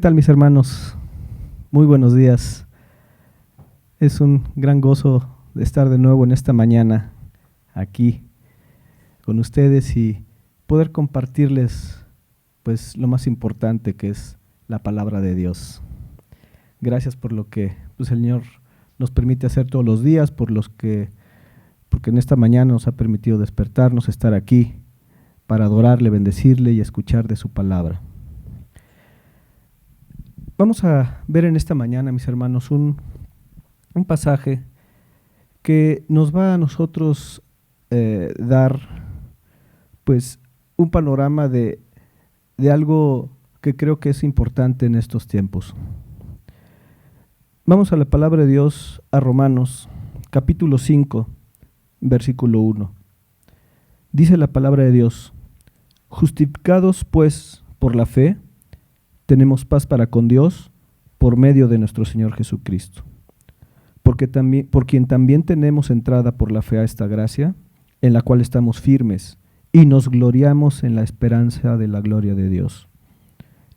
tal, mis hermanos? Muy buenos días. Es un gran gozo de estar de nuevo en esta mañana aquí con ustedes y poder compartirles pues lo más importante, que es la palabra de Dios. Gracias por lo que pues, el Señor nos permite hacer todos los días, porque en esta mañana nos ha permitido despertarnos, estar aquí para adorarle, bendecirle y escuchar de su palabra. Vamos a ver en esta mañana, mis hermanos, un pasaje que nos va a nosotros dar pues un panorama de algo que creo que es importante en estos tiempos. Vamos a la palabra de Dios, a Romanos, capítulo 5, versículo 1. Dice la palabra de Dios: justificados pues por la fe, tenemos paz para con Dios por medio de nuestro Señor Jesucristo, por quien también tenemos entrada por la fe a esta gracia, en la cual estamos firmes y nos gloriamos en la esperanza de la gloria de Dios.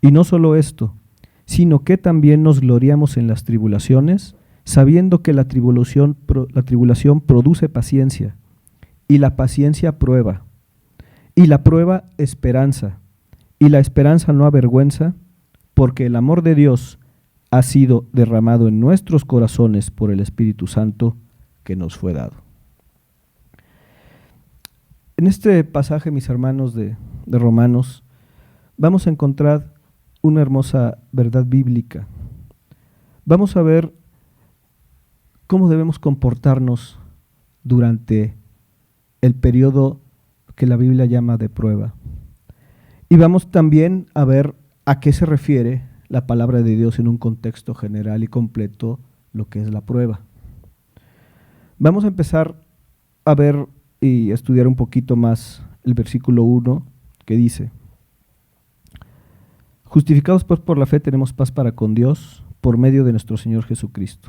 Y no solo esto, sino que también nos gloriamos en las tribulaciones, sabiendo que la tribulación produce paciencia, y la paciencia prueba, y la prueba esperanza, y la esperanza no avergüenza, porque el amor de Dios ha sido derramado en nuestros corazones por el Espíritu Santo que nos fue dado. En este pasaje, mis hermanos de Romanos, vamos a encontrar una hermosa verdad bíblica. Vamos a ver cómo debemos comportarnos durante el periodo que la Biblia llama de prueba. Y vamos también a ver a qué se refiere la palabra de Dios en un contexto general y completo, lo que es la prueba. Vamos a empezar a ver y estudiar un poquito más el versículo 1 que dice: justificados pues por la fe tenemos paz para con Dios por medio de nuestro Señor Jesucristo.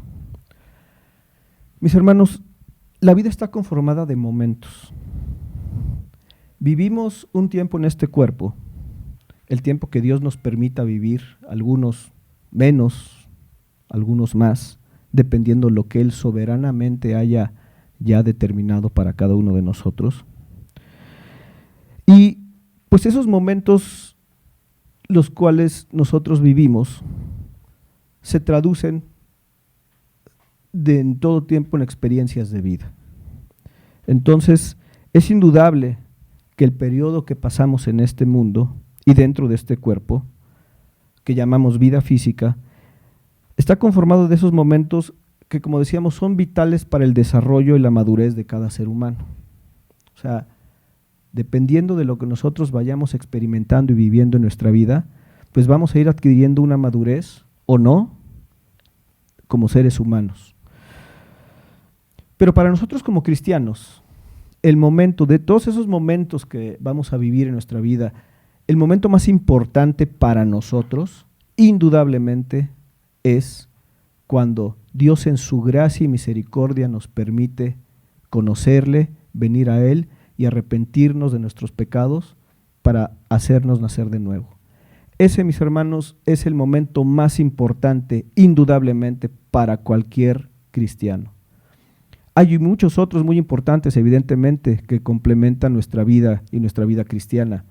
Mis hermanos, la vida está conformada de momentos. Vivimos un tiempo en este cuerpo, el tiempo que Dios nos permita vivir, algunos menos, algunos más, dependiendo lo que Él soberanamente haya ya determinado para cada uno de nosotros. Y pues esos momentos los cuales nosotros vivimos se traducen en todo tiempo en experiencias de vida. Entonces, es indudable que el periodo que pasamos en este mundo y dentro de este cuerpo, que llamamos vida física, está conformado de esos momentos que, como decíamos, son vitales para el desarrollo y la madurez de cada ser humano. O sea, dependiendo de lo que nosotros vayamos experimentando y viviendo en nuestra vida, pues vamos a ir adquiriendo una madurez o no como seres humanos. Pero para nosotros como cristianos, el momento de todos esos momentos que vamos a vivir en nuestra vida, el momento más importante para nosotros, indudablemente, es cuando Dios en su gracia y misericordia nos permite conocerle, venir a Él y arrepentirnos de nuestros pecados para hacernos nacer de nuevo. Ese, mis hermanos, es el momento más importante, indudablemente, para cualquier cristiano. Hay muchos otros muy importantes, evidentemente, que complementan nuestra vida y nuestra vida cristiana.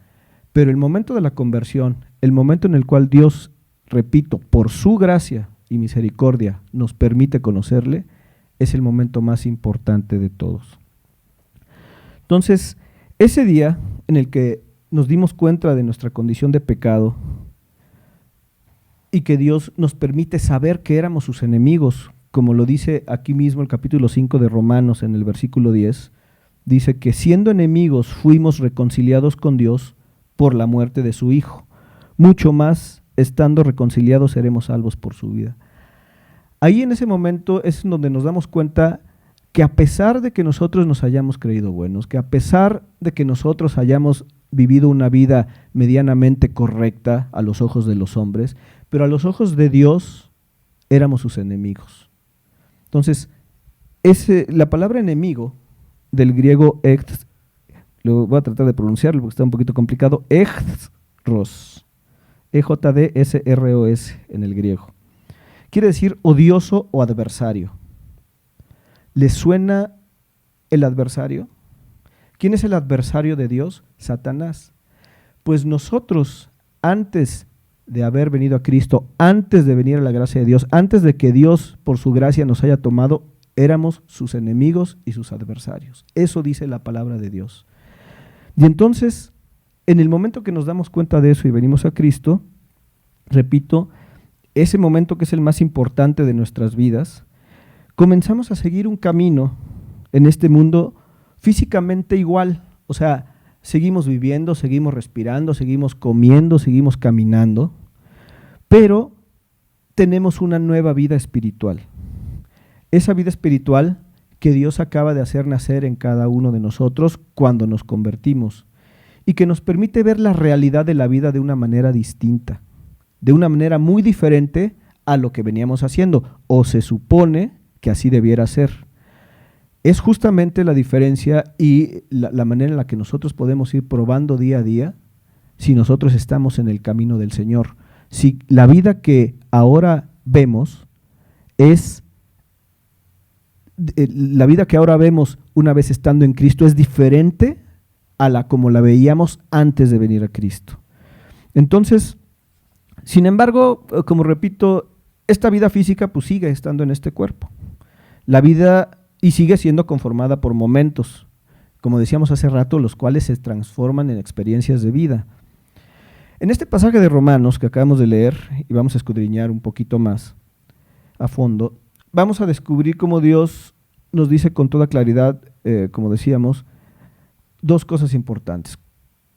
Pero el momento de la conversión, el momento en el cual Dios, repito, por su gracia y misericordia nos permite conocerle, es el momento más importante de todos. Entonces, ese día en el que nos dimos cuenta de nuestra condición de pecado y que Dios nos permite saber que éramos sus enemigos, como lo dice aquí mismo el capítulo 5 de Romanos en el versículo 10, dice que siendo enemigos fuimos reconciliados con Dios por la muerte de su Hijo. Mucho más, estando reconciliados, seremos salvos por su vida. Ahí en ese momento es donde nos damos cuenta que a pesar de que nosotros nos hayamos creído buenos, que a pesar de que nosotros hayamos vivido una vida medianamente correcta a los ojos de los hombres, pero a los ojos de Dios éramos sus enemigos. Entonces, la palabra enemigo del griego lo voy a tratar de pronunciarlo porque está un poquito complicado, ejros. EJDSROS en el griego. Quiere decir odioso o adversario. ¿Les suena el adversario? ¿Quién es el adversario de Dios? Satanás. Pues nosotros, antes de haber venido a Cristo, antes de venir a la gracia de Dios, antes de que Dios por su gracia nos haya tomado, éramos sus enemigos y sus adversarios. Eso dice la palabra de Dios. Y entonces, en el momento que nos damos cuenta de eso y venimos a Cristo, repito, ese momento que es el más importante de nuestras vidas, comenzamos a seguir un camino en este mundo físicamente igual. O sea, seguimos viviendo, seguimos respirando, seguimos comiendo, seguimos caminando, pero tenemos una nueva vida espiritual. Esa vida espiritual que Dios acaba de hacer nacer en cada uno de nosotros cuando nos convertimos y que nos permite ver la realidad de la vida de una manera distinta, de una manera muy diferente a lo que veníamos haciendo, o se supone que así debiera ser. Es justamente la diferencia y la manera en la que nosotros podemos ir probando día a día si nosotros estamos en el camino del Señor. Si la vida que ahora vemos es la vida que ahora vemos una vez estando en Cristo es diferente a la como la veíamos antes de venir a Cristo. Entonces, sin embargo, como repito, esta vida física pues sigue estando en este cuerpo. La vida y sigue siendo conformada por momentos, como decíamos hace rato, los cuales se transforman en experiencias de vida. En este pasaje de Romanos que acabamos de leer, y vamos a escudriñar un poquito más a fondo, vamos a descubrir cómo Dios nos dice con toda claridad, como decíamos, dos cosas importantes.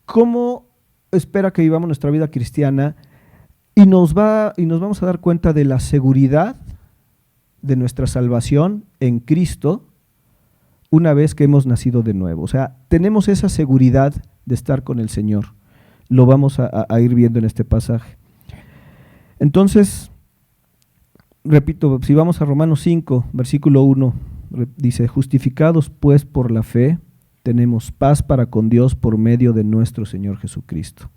¿Cómo espera que vivamos nuestra vida cristiana? Y nos vamos a dar cuenta de la seguridad de nuestra salvación en Cristo una vez que hemos nacido de nuevo. O sea, tenemos esa seguridad de estar con el Señor. Lo vamos a ir viendo en este pasaje. Entonces, repito, si vamos a Romanos 5, versículo 1, dice, justificados pues por la fe, tenemos paz para con Dios por medio de nuestro Señor Jesucristo.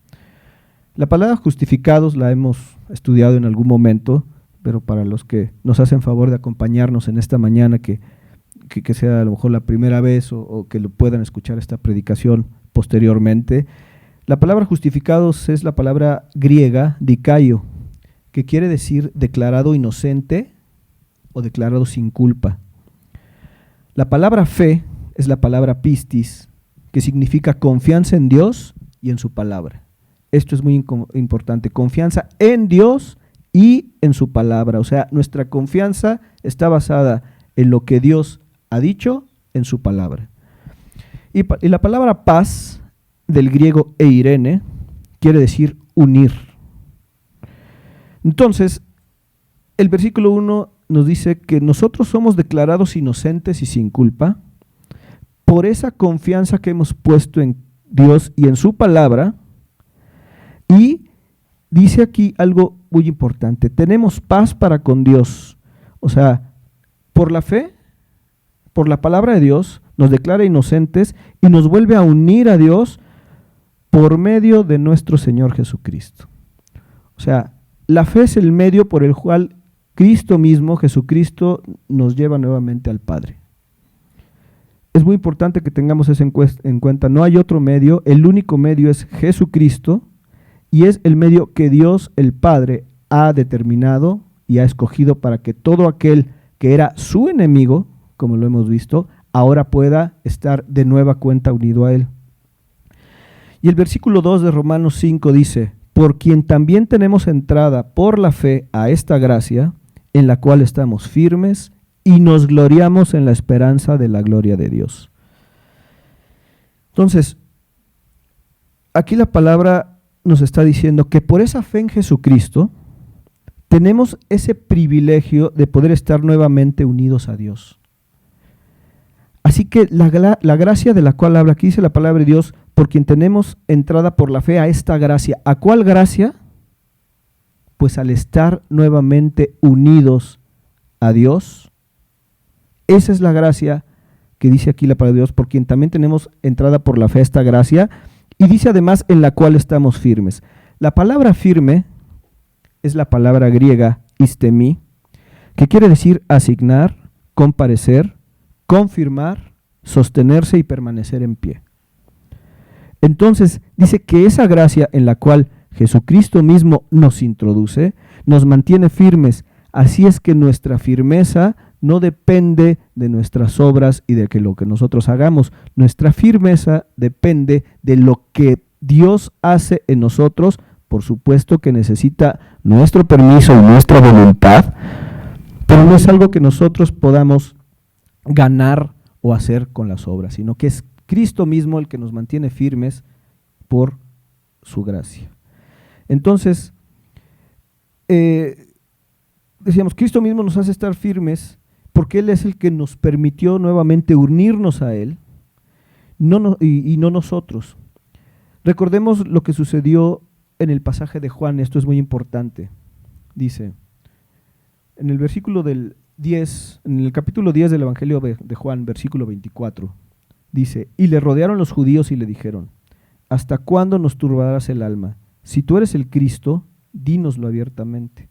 La palabra justificados la hemos estudiado en algún momento, pero para los que nos hacen favor de acompañarnos en esta mañana, que sea a lo mejor la primera vez o que lo puedan escuchar esta predicación posteriormente, la palabra justificados es la palabra griega dikaio, que quiere decir declarado inocente o declarado sin culpa. La palabra fe es la palabra pistis, que significa confianza en Dios y en su palabra. Esto es muy importante, confianza en Dios y en su palabra. O sea, nuestra confianza está basada en lo que Dios ha dicho en su palabra. Y la palabra paz, del griego eirene, quiere decir unir. Entonces, el versículo 1 nos dice que nosotros somos declarados inocentes y sin culpa por esa confianza que hemos puesto en Dios y en su palabra. Y dice aquí algo muy importante, tenemos paz para con Dios. O sea, por la fe, por la palabra de Dios, nos declara inocentes y nos vuelve a unir a Dios por medio de nuestro Señor Jesucristo. O sea, la fe es el medio por el cual Cristo mismo, Jesucristo, nos lleva nuevamente al Padre. Es muy importante que tengamos eso en cuenta. No hay otro medio, el único medio es Jesucristo y es el medio que Dios, el Padre, ha determinado y ha escogido para que todo aquel que era su enemigo, como lo hemos visto, ahora pueda estar de nueva cuenta unido a Él. Y el versículo 2 de Romanos 5 dice, por quien también tenemos entrada por la fe a esta gracia, en la cual estamos firmes y nos gloriamos en la esperanza de la gloria de Dios. Entonces, aquí la palabra nos está diciendo que por esa fe en Jesucristo, tenemos ese privilegio de poder estar nuevamente unidos a Dios. Así que la gracia de la cual habla aquí, dice la palabra de Dios, por quien tenemos entrada por la fe a esta gracia. ¿A cuál gracia? Pues al estar nuevamente unidos a Dios. Esa es la gracia que dice aquí la palabra de Dios, por quien también tenemos entrada por la fe a esta gracia. Y dice además en la cual estamos firmes. La palabra firme es la palabra griega istemi, que quiere decir asignar, comparecer, confirmar, sostenerse y permanecer en pie. Entonces, dice que esa gracia en la cual Jesucristo mismo nos introduce, nos mantiene firmes. Así es que nuestra firmeza no depende de nuestras obras y de que lo que nosotros hagamos. Nuestra firmeza depende de lo que Dios hace en nosotros. Por supuesto que necesita nuestro permiso y nuestra voluntad, pero no es algo que nosotros podamos ganar o hacer con las obras, sino que es Cristo mismo el que nos mantiene firmes por su gracia. Entonces, decíamos, Cristo mismo nos hace estar firmes porque Él es el que nos permitió nuevamente unirnos a Él, y no nosotros. Recordemos lo que sucedió en el pasaje de Juan, esto es muy importante. Dice, en el versículo del 10, en el capítulo 10 del Evangelio de Juan, versículo 24, dice, y le rodearon los judíos y le dijeron, ¿hasta cuándo nos turbarás el alma? Si tú eres el Cristo, dínoslo abiertamente.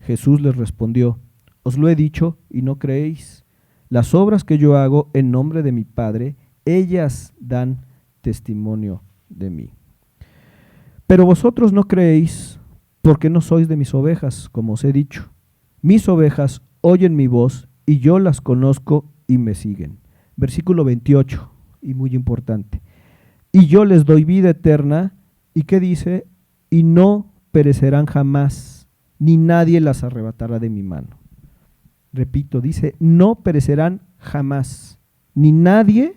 Jesús les respondió, os lo he dicho y no creéis. Las obras que yo hago en nombre de mi Padre, ellas dan testimonio de mí. Pero vosotros no creéis porque no sois de mis ovejas, como os he dicho. Mis ovejas oyen mi voz y yo las conozco y me siguen. Versículo 28, y muy importante. Y yo les doy vida eterna, ¿y qué dice? Y no perecerán jamás, ni nadie las arrebatará de mi mano. Repito, dice, no perecerán jamás, ni nadie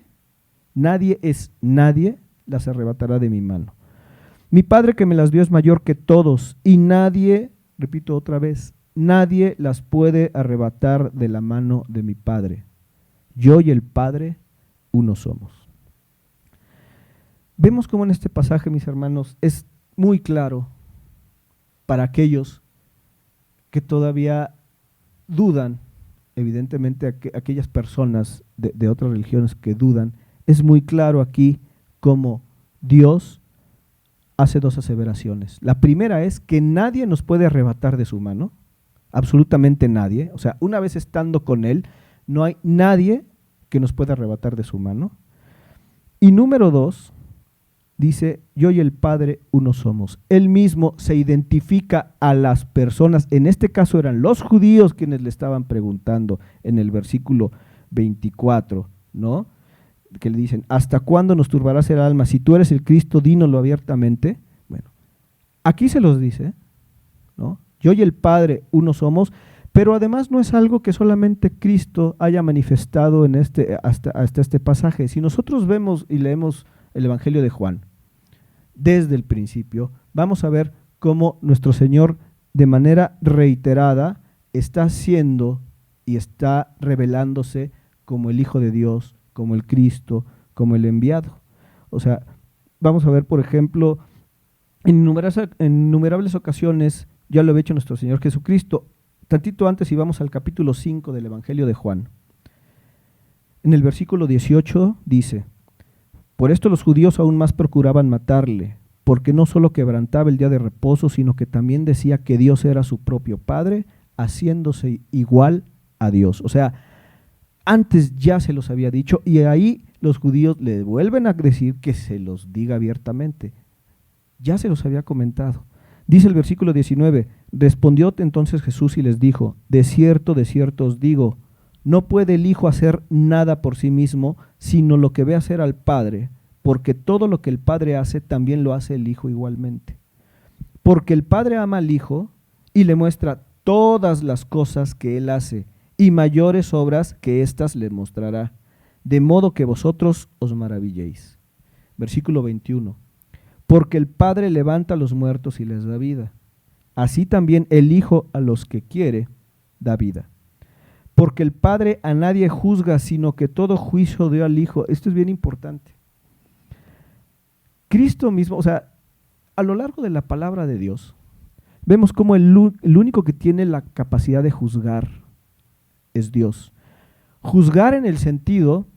las arrebatará de mi mano. Mi Padre que me las dio es mayor que todos, y nadie, repito otra vez, nadie las puede arrebatar de la mano de mi Padre. Yo y el Padre, uno somos. Vemos cómo en este pasaje, mis hermanos, es muy claro para aquellos que todavía dudan, evidentemente aquellas personas de otras religiones que dudan, es muy claro aquí cómo Dios hace dos aseveraciones. La primera es que nadie nos puede arrebatar de su mano, absolutamente nadie. O sea, una vez estando con Él, no hay nadie que nos pueda arrebatar de su mano. Y número dos, dice, yo y el Padre uno somos. Él mismo se identifica a las personas, en este caso eran los judíos quienes le estaban preguntando en el versículo 24, ¿no? Que le dicen, ¿hasta cuándo nos turbarás el alma? Si tú eres el Cristo, dínoslo abiertamente. Bueno, aquí se los dice, ¿no? Yo y el Padre uno somos, pero además no es algo que solamente Cristo haya manifestado en hasta este pasaje. Si nosotros vemos y leemos el Evangelio de Juan, desde el principio, vamos a ver cómo nuestro Señor de manera reiterada está haciendo y está revelándose como el Hijo de Dios, como el Cristo, como el enviado. O sea, vamos a ver, por ejemplo, en innumerables ocasiones ya lo había hecho nuestro Señor Jesucristo. Tantito antes, y vamos al capítulo 5 del Evangelio de Juan. En el versículo 18 dice, por esto los judíos aún más procuraban matarle, porque no solo quebrantaba el día de reposo, sino que también decía que Dios era su propio Padre, haciéndose igual a Dios. O sea, antes ya se los había dicho, y ahí los judíos le vuelven a decir que se los diga abiertamente. Ya se los había comentado. Dice el versículo 19, respondió entonces Jesús y les dijo, de cierto os digo, no puede el Hijo hacer nada por sí mismo, sino lo que ve hacer al Padre, porque todo lo que el Padre hace, también lo hace el Hijo igualmente. Porque el Padre ama al Hijo y le muestra todas las cosas que Él hace, y mayores obras que éstas le mostrará, de modo que vosotros os maravilléis. Versículo 21. Porque el Padre levanta a los muertos y les da vida. Así también el Hijo a los que quiere da vida. Porque el Padre a nadie juzga, sino que todo juicio dio al Hijo. Esto es bien importante. Cristo mismo, o sea, a lo largo de la palabra de Dios, vemos cómo el único que tiene la capacidad de juzgar es Dios. Juzgar en el sentido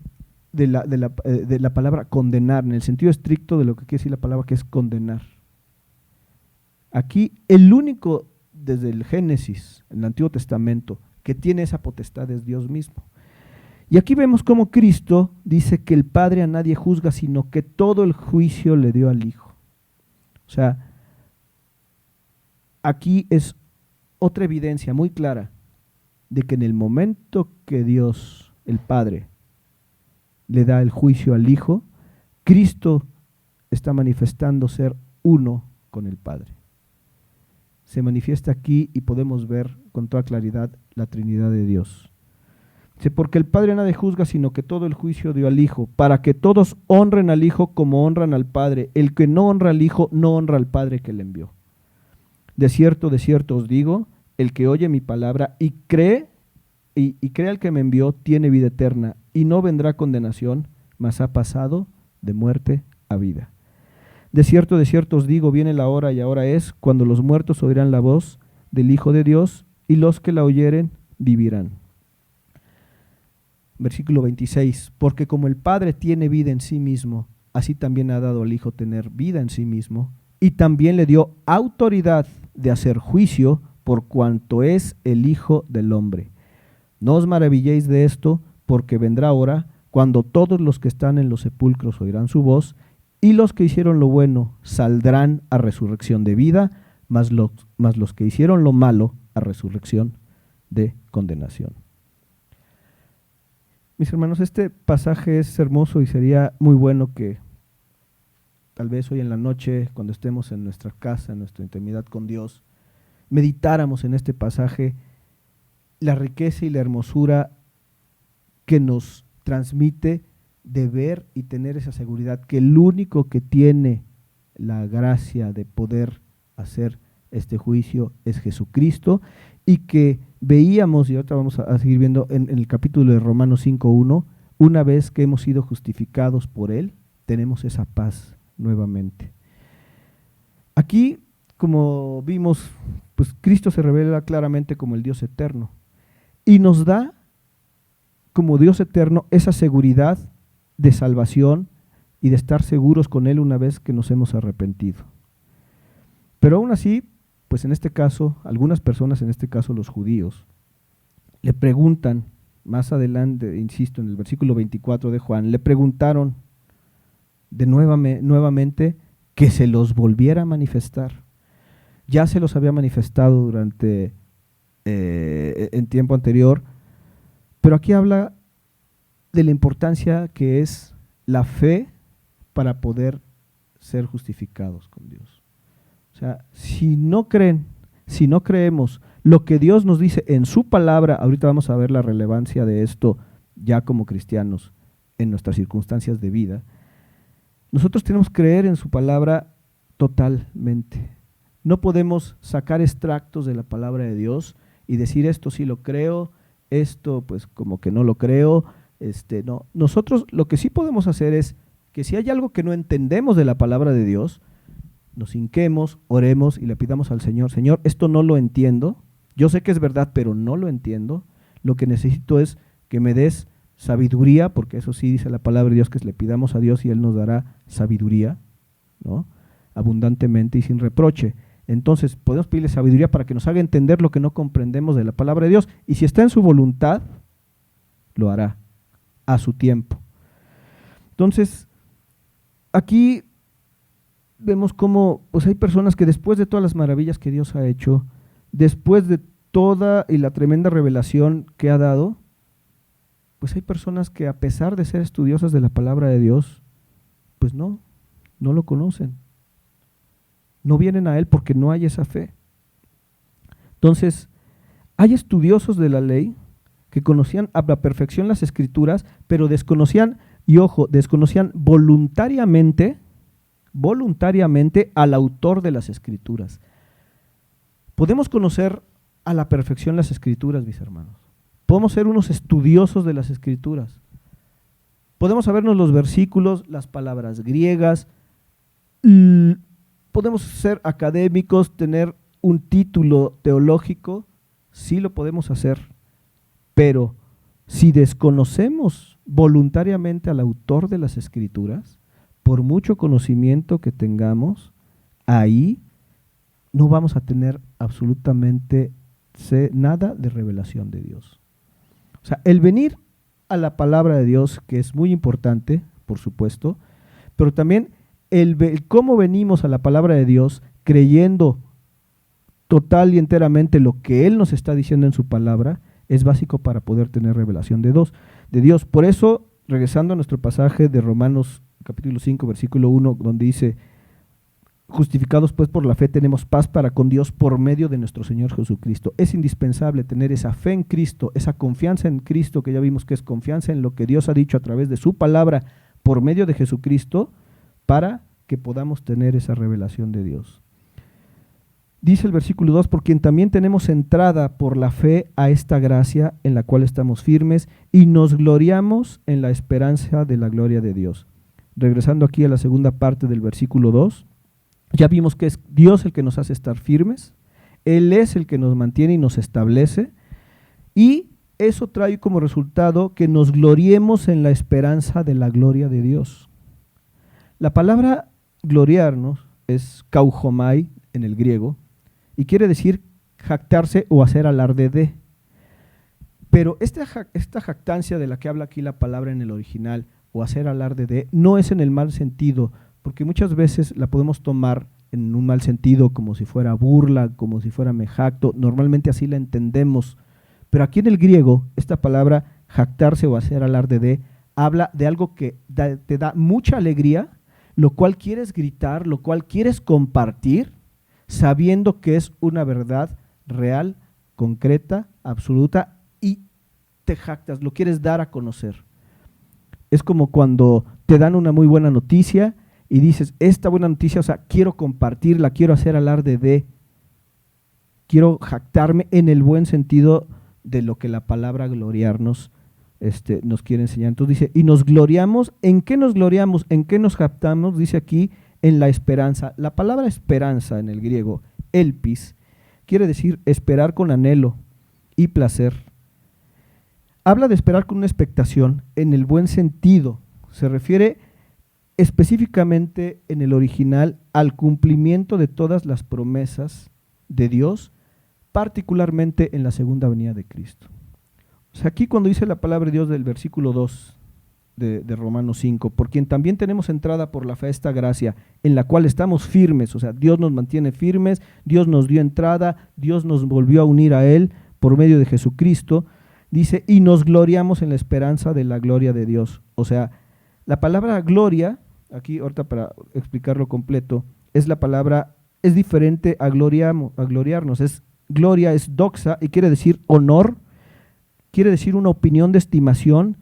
de la palabra condenar, en el sentido estricto de lo que quiere decir la palabra, que es condenar. Aquí el único desde el Génesis, en el Antiguo Testamento, que tiene esa potestad es Dios mismo. Y aquí vemos cómo Cristo dice que el Padre a nadie juzga, sino que todo el juicio le dio al Hijo. O sea, aquí es otra evidencia muy clara de que en el momento que Dios, el Padre, le da el juicio al Hijo, Cristo está manifestando ser uno con el Padre. Se manifiesta aquí y podemos ver con toda claridad la Trinidad de Dios. Dice, porque el Padre nadie juzga, sino que todo el juicio dio al Hijo, para que todos honren al Hijo como honran al Padre. El que no honra al Hijo, no honra al Padre que le envió. De cierto os digo, el que oye mi palabra y cree al que me envió, tiene vida eterna, y no vendrá condenación, mas ha pasado de muerte a vida. De cierto os digo, viene la hora y ahora es, cuando los muertos oirán la voz del Hijo de Dios, y los que la oyeren vivirán. Versículo 26, porque como el Padre tiene vida en sí mismo, así también ha dado al Hijo tener vida en sí mismo, y también le dio autoridad de hacer juicio por cuanto es el Hijo del Hombre. No os maravilléis de esto, porque vendrá hora cuando todos los que están en los sepulcros oirán su voz, y los que hicieron lo bueno saldrán a resurrección de vida, mas los que hicieron lo malo a resurrección de condenación. Mis hermanos, este pasaje es hermoso y sería muy bueno que tal vez hoy en la noche, cuando estemos en nuestra casa, en nuestra intimidad con Dios, meditáramos en este pasaje la riqueza y la hermosura que nos transmite de ver y tener esa seguridad que el único que tiene la gracia de poder hacer este juicio es Jesucristo, y que veíamos, y ahorita vamos a seguir viendo en el capítulo de Romanos 5:1, una vez que hemos sido justificados por Él, tenemos esa paz nuevamente. Aquí, como vimos, pues Cristo se revela claramente como el Dios eterno, y nos da como Dios eterno esa seguridad de salvación y de estar seguros con Él una vez que nos hemos arrepentido. Pero aún así, pues en este caso, algunas personas, en este caso los judíos, le preguntan, más adelante, insisto, en el versículo 24 de Juan, le preguntaron de nuevamente que se los volviera a manifestar. Ya se los había manifestado durante en tiempo anterior, pero aquí habla de la importancia que es la fe para poder ser justificados con Dios. O sea, si no creemos lo que Dios nos dice en su palabra, ahorita vamos a ver la relevancia de esto ya como cristianos en nuestras circunstancias de vida, nosotros tenemos que creer en su palabra totalmente. No podemos sacar extractos de la palabra de Dios y decir esto sí lo creo, esto pues como que no lo creo, no. Nosotros lo que sí podemos hacer es que si hay algo que no entendemos de la palabra de Dios, nos hinquemos, oremos y le pidamos al Señor, Señor, esto no lo entiendo, yo sé que es verdad, pero no lo entiendo, lo que necesito es que me des sabiduría, porque eso sí dice la palabra de Dios, que le pidamos a Dios y Él nos dará sabiduría, ¿no? Abundantemente y sin reproche. Entonces podemos pedirle sabiduría para que nos haga entender lo que no comprendemos de la palabra de Dios, y si está en su voluntad, lo hará a su tiempo. Entonces, aquí vemos cómo pues hay personas que después de todas las maravillas que Dios ha hecho, después de toda y la tremenda revelación que ha dado, pues hay personas que a pesar de ser estudiosas de la palabra de Dios, pues no lo conocen. No vienen a Él porque no hay esa fe. Entonces, hay estudiosos de la ley que conocían a la perfección las Escrituras, pero desconocían, y ojo, desconocían voluntariamente al autor de las Escrituras. Podemos conocer a la perfección las Escrituras, mis hermanos. Podemos ser unos estudiosos de las Escrituras. Podemos sabernos los versículos, las palabras griegas, podemos ser académicos, tener un título teológico, sí lo podemos hacer, pero si desconocemos voluntariamente al autor de las Escrituras, por mucho conocimiento que tengamos, ahí no vamos a tener absolutamente nada de revelación de Dios. O sea, el venir a la palabra de Dios, que es muy importante, por supuesto, pero también el cómo venimos a la palabra de Dios creyendo total y enteramente lo que Él nos está diciendo en su palabra, es básico para poder tener revelación de Dios. Por eso, regresando a nuestro pasaje de Romanos capítulo 5, versículo 1, donde dice, justificados pues por la fe tenemos paz para con Dios por medio de nuestro Señor Jesucristo. Es indispensable tener esa fe en Cristo, esa confianza en Cristo, que ya vimos que es confianza en lo que Dios ha dicho a través de su palabra por medio de Jesucristo, para que podamos tener esa revelación de Dios. Dice el versículo 2, por quien también tenemos entrada por la fe a esta gracia en la cual estamos firmes y nos gloriamos en la esperanza de la gloria de Dios. Regresando aquí a la segunda parte del versículo 2, ya vimos que es Dios el que nos hace estar firmes, Él es el que nos mantiene y nos establece, y eso trae como resultado que nos gloriemos en la esperanza de la gloria de Dios. La palabra gloriarnos es kauchomai en el griego, y quiere decir jactarse o hacer alarde de. Pero esta jactancia de la que habla aquí la palabra en el original, o hacer alarde de, no es en el mal sentido, porque muchas veces la podemos tomar en un mal sentido, como si fuera burla, como si fuera me jacto, normalmente así la entendemos, pero aquí en el griego, esta palabra jactarse o hacer alarde de, habla de algo que te da mucha alegría, lo cual quieres gritar, lo cual quieres compartir, sabiendo que es una verdad real, concreta, absoluta, y te jactas, lo quieres dar a conocer. Es como cuando te dan una muy buena noticia y dices, esta buena noticia, o sea, quiero compartirla, quiero hacer alarde de, quiero jactarme en el buen sentido de lo que la palabra gloriarnos nos quiere enseñar. Entonces dice, y nos gloriamos, ¿en qué nos gloriamos? ¿En qué nos jactamos? Dice aquí, en la esperanza. La palabra esperanza en el griego, elpis, quiere decir esperar con anhelo y placer. Habla de esperar con una expectación en el buen sentido. Se refiere específicamente en el original al cumplimiento de todas las promesas de Dios, particularmente en la segunda venida de Cristo. O sea, aquí cuando dice la palabra de Dios del versículo 2 de Romanos 5, por quien también tenemos entrada por la fe a esta gracia, en la cual estamos firmes, o sea, Dios nos mantiene firmes, Dios nos dio entrada, Dios nos volvió a unir a Él por medio de Jesucristo, dice, y nos gloriamos en la esperanza de la gloria de Dios. O sea, la palabra gloria, aquí ahorita para explicarlo completo, es la palabra, es diferente a gloriarnos, gloria es doxa y quiere decir honor, quiere decir una opinión de estimación,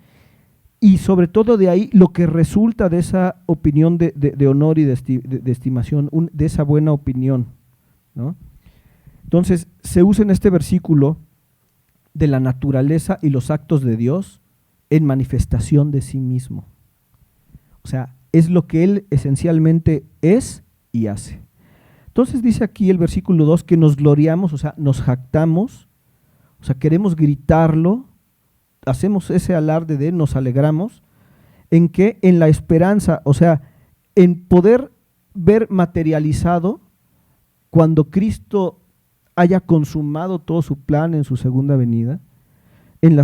y sobre todo de ahí lo que resulta de esa opinión de honor y de estimación, de esa buena opinión, ¿no? Entonces, se usa en este versículo de la naturaleza y los actos de Dios en manifestación de sí mismo. O sea, es lo que Él esencialmente es y hace. Entonces dice aquí el versículo 2 que nos gloriamos, o sea, nos jactamos, o sea, queremos gritarlo, hacemos ese alarde de, nos alegramos, en que en la esperanza, o sea, en poder ver materializado cuando Cristo haya consumado todo su plan en su segunda venida, en la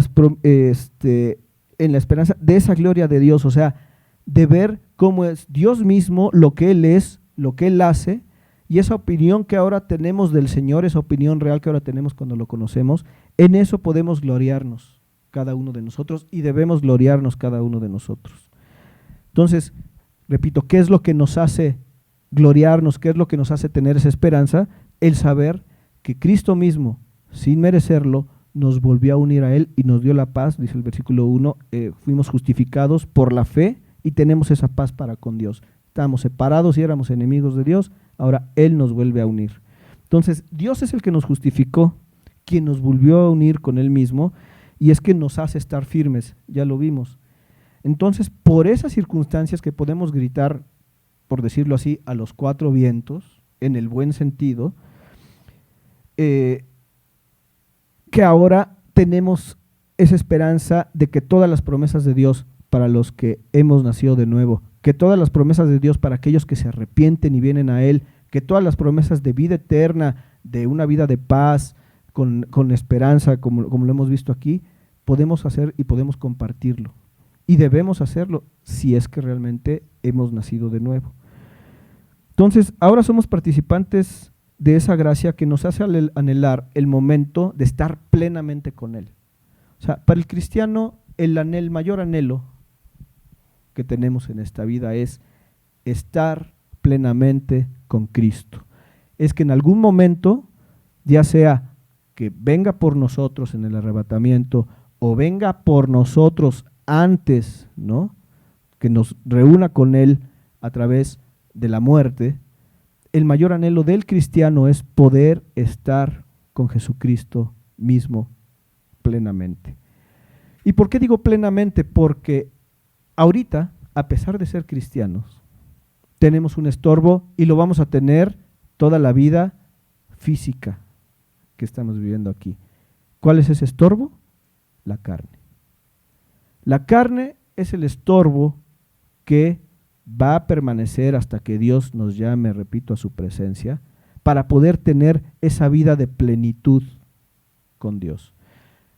esperanza de esa gloria de Dios, o sea, de ver cómo es Dios mismo, lo que Él es, lo que Él hace, y esa opinión que ahora tenemos del Señor, esa opinión real que ahora tenemos cuando lo conocemos, en eso podemos gloriarnos cada uno de nosotros y debemos gloriarnos cada uno de nosotros. Entonces, repito, ¿qué es lo que nos hace gloriarnos? ¿Qué es lo que nos hace tener esa esperanza? El saber que Cristo mismo, sin merecerlo, nos volvió a unir a Él y nos dio la paz, dice el versículo 1, fuimos justificados por la fe y tenemos esa paz para con Dios. Estábamos separados y éramos enemigos de Dios, ahora Él nos vuelve a unir. Entonces, Dios es el que nos justificó, quien nos volvió a unir con Él mismo, y es que nos hace estar firmes, ya lo vimos. Entonces, por esas circunstancias que podemos gritar, por decirlo así, a los cuatro vientos, en el buen sentido, que ahora tenemos esa esperanza de que todas las promesas de Dios para los que hemos nacido de nuevo, que todas las promesas de Dios para aquellos que se arrepienten y vienen a Él que todas las promesas de vida eterna, de una vida de paz, con esperanza, como lo hemos visto aquí, podemos hacer y podemos compartirlo. Y debemos hacerlo si es que realmente hemos nacido de nuevo. Entonces, ahora somos participantes de esa gracia que nos hace anhelar el momento de estar plenamente con Él. O sea, para el cristiano, el mayor anhelo que tenemos en esta vida es estar plenamente con Cristo. Es que en algún momento, ya sea que venga por nosotros en el arrebatamiento o venga por nosotros antes, ¿no?, que nos reúna con Él a través de la muerte, el mayor anhelo del cristiano es poder estar con Jesucristo mismo plenamente. ¿Y por qué digo plenamente? Porque ahorita, a pesar de ser cristianos, tenemos un estorbo y lo vamos a tener toda la vida física que estamos viviendo aquí. ¿Cuál es ese estorbo? La carne. La carne es el estorbo que va a permanecer hasta que Dios nos llame, repito, a su presencia, para poder tener esa vida de plenitud con Dios.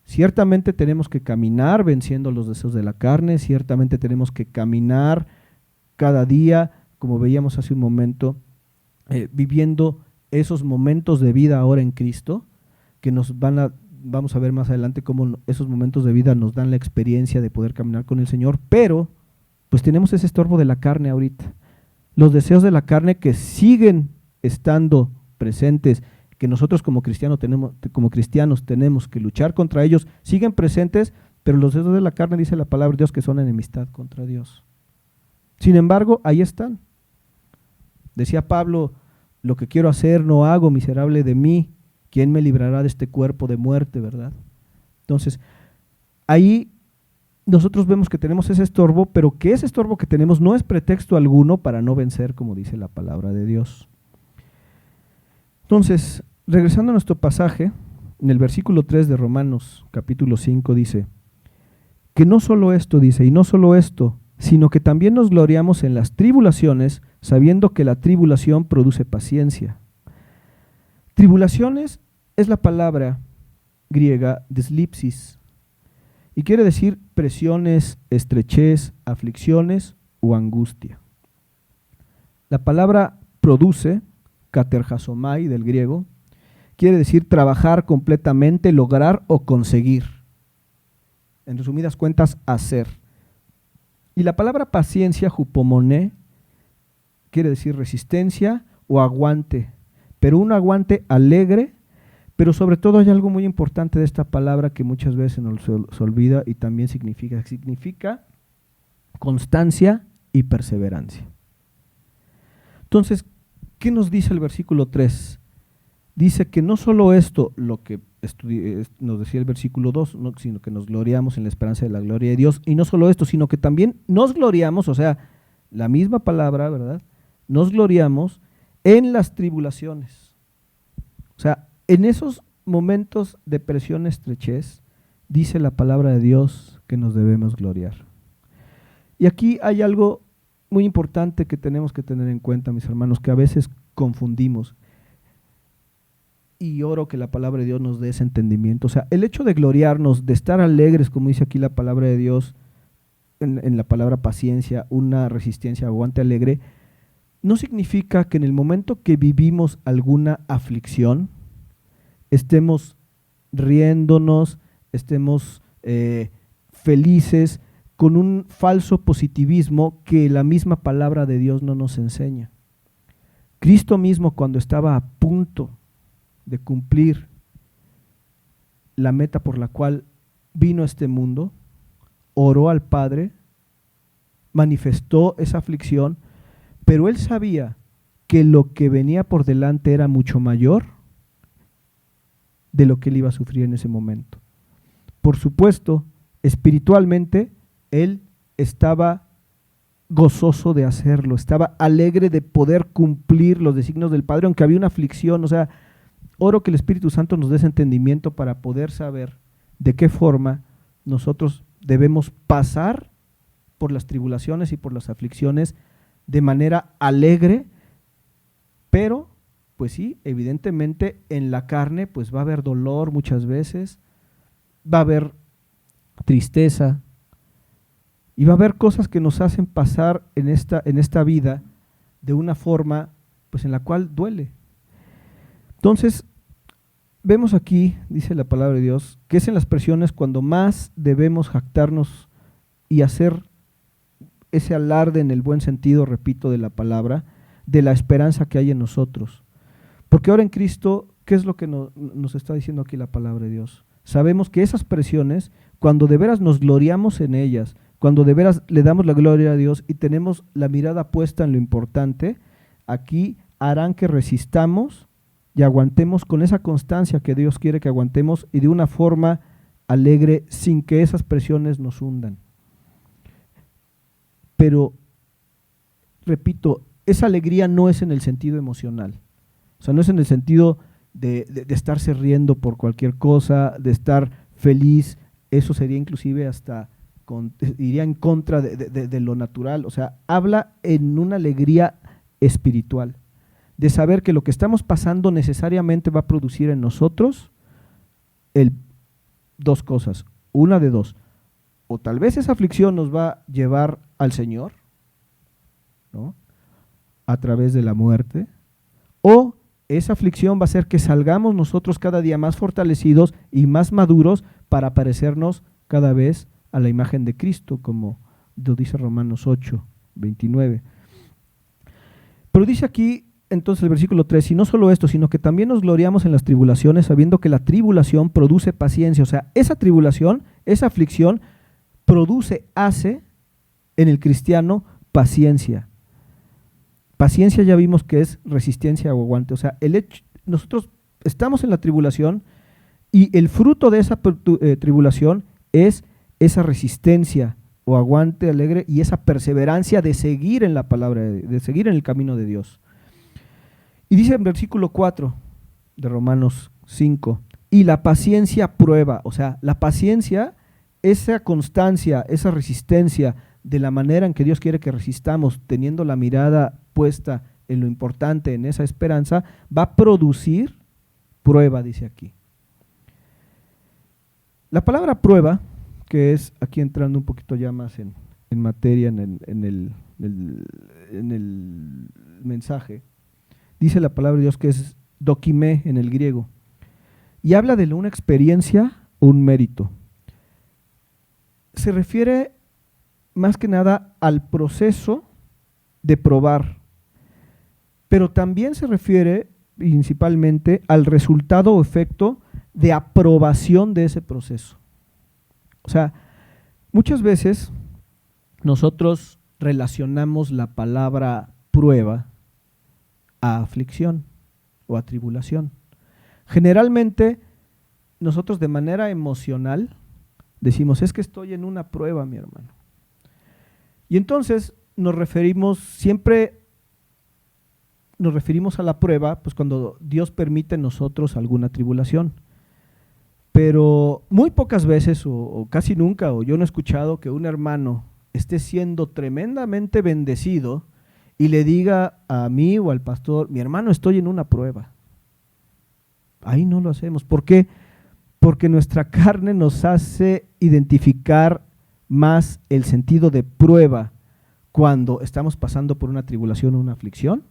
Ciertamente tenemos que caminar venciendo los deseos de la carne, ciertamente tenemos que caminar cada día, como veíamos hace un momento, viviendo esos momentos de vida ahora en Cristo, que vamos a ver más adelante cómo esos momentos de vida nos dan la experiencia de poder caminar con el Señor, pero pues tenemos ese estorbo de la carne ahorita. Los deseos de la carne que siguen estando presentes, que nosotros como cristianos tenemos que luchar contra ellos, siguen presentes, pero los deseos de la carne, dice la palabra de Dios, que son enemistad contra Dios. Sin embargo, ahí están. Decía Pablo, lo que quiero hacer no hago, miserable de mí, ¿quién me librará de este cuerpo de muerte, verdad? Entonces, ahí nosotros vemos que tenemos ese estorbo, pero que ese estorbo que tenemos no es pretexto alguno para no vencer, como dice la palabra de Dios. Entonces, regresando a nuestro pasaje, en el versículo 3 de Romanos, capítulo 5, dice, que no solo esto, dice, y no solo esto, sino que también nos gloriamos en las tribulaciones, sabiendo que la tribulación produce paciencia. Tribulaciones es la palabra griega deslipsis, y quiere decir presiones, estrechez, aflicciones o angustia. La palabra produce, katerjasomai del griego, quiere decir trabajar completamente, lograr o conseguir. En resumidas cuentas, hacer. Y la palabra paciencia, jupomoné, quiere decir resistencia o aguante, pero un aguante alegre. Pero sobre todo hay algo muy importante de esta palabra que muchas veces nos se olvida y también significa constancia y perseverancia. Entonces, ¿qué nos dice el versículo 3? Dice que no solo esto, lo que nos decía el versículo 2, ¿no?, sino que nos gloriamos en la esperanza de la gloria de Dios, y no solo esto, sino que también nos gloriamos, o sea, la misma palabra, ¿verdad? Nos gloriamos en las tribulaciones. O sea, en esos momentos de presión, estrechez, dice la palabra de Dios que nos debemos gloriar. Y aquí hay algo muy importante que tenemos que tener en cuenta, mis hermanos, que a veces confundimos. Y oro que la palabra de Dios nos dé ese entendimiento. O sea, el hecho de gloriarnos, de estar alegres, como dice aquí la palabra de Dios, en la palabra paciencia, una resistencia, aguante alegre, no significa que en el momento que vivimos alguna aflicción, estemos riéndonos, estemos felices, con un falso positivismo que la misma palabra de Dios no nos enseña. Cristo mismo, cuando estaba a punto de cumplir la meta por la cual vino a este mundo, oró al Padre, manifestó esa aflicción, pero Él sabía que lo que venía por delante era mucho mayor de lo que Él iba a sufrir en ese momento. Por supuesto, espiritualmente, Él estaba gozoso de hacerlo, estaba alegre de poder cumplir los designios del Padre, aunque había una aflicción. O sea, oro que el Espíritu Santo nos dé ese entendimiento para poder saber de qué forma nosotros debemos pasar por las tribulaciones y por las aflicciones de manera alegre, Pero, pues sí, evidentemente en la carne pues va a haber dolor muchas veces, va a haber tristeza y va a haber cosas que nos hacen pasar en esta vida de una forma pues en la cual duele. Entonces, vemos aquí, dice la palabra de Dios, que es en las presiones cuando más debemos jactarnos y hacer ese alarde en el buen sentido, repito, de la palabra, de la esperanza que hay en nosotros. Porque ahora en Cristo, ¿qué es lo que nos está diciendo aquí la palabra de Dios? Sabemos que esas presiones, cuando de veras nos gloriamos en ellas, cuando de veras le damos la gloria a Dios y tenemos la mirada puesta en lo importante, aquí harán que resistamos y aguantemos con esa constancia que Dios quiere que aguantemos y de una forma alegre sin que esas presiones nos hundan. Pero, repito, esa alegría no es en el sentido emocional, o sea, no es en el sentido de estarse riendo por cualquier cosa, de estar feliz, eso sería inclusive hasta, iría en contra de lo natural, o sea, habla en una alegría espiritual, de saber que lo que estamos pasando necesariamente va a producir en nosotros dos cosas, una de dos, o tal vez esa aflicción nos va a llevar al Señor, ¿no?, a través de la muerte, o esa aflicción va a hacer que salgamos nosotros cada día más fortalecidos y más maduros para parecernos cada vez a la imagen de Cristo, como lo dice Romanos 8, 29. Pero dice aquí entonces el versículo 3, y no solo esto, sino que también nos gloriamos en las tribulaciones, sabiendo que la tribulación produce paciencia. O sea, esa tribulación, esa aflicción, hace en el cristiano paciencia. Paciencia ya vimos que es resistencia o aguante. O sea, nosotros estamos en la tribulación y el fruto de esa tribulación es esa resistencia o aguante alegre y esa perseverancia de seguir en la palabra, de seguir en el camino de Dios. Y dice en versículo 4 de Romanos 5, y la paciencia prueba, o sea, la paciencia, esa constancia, esa resistencia de la manera en que Dios quiere que resistamos, teniendo la mirada puesta en lo importante, en esa esperanza, va a producir prueba, dice aquí. La palabra prueba, que es aquí entrando un poquito ya más en materia en el mensaje, dice la palabra de Dios que es dokimé en el griego, y habla de una experiencia o un mérito. Se refiere más que nada al proceso de probar, pero también se refiere principalmente al resultado o efecto de aprobación de ese proceso. O sea, muchas veces nosotros relacionamos la palabra prueba a aflicción o a tribulación. Generalmente nosotros de manera emocional decimos, es que estoy en una prueba, mi hermano. Y entonces siempre nos referimos a la prueba, pues cuando Dios permite en nosotros alguna tribulación. Pero muy pocas veces o casi nunca, o yo no he escuchado que un hermano esté siendo tremendamente bendecido y le diga a mí o al pastor, mi hermano, estoy en una prueba. Ahí no lo hacemos. ¿Por qué? Porque nuestra carne nos hace identificar más el sentido de prueba cuando estamos pasando por una tribulación o una aflicción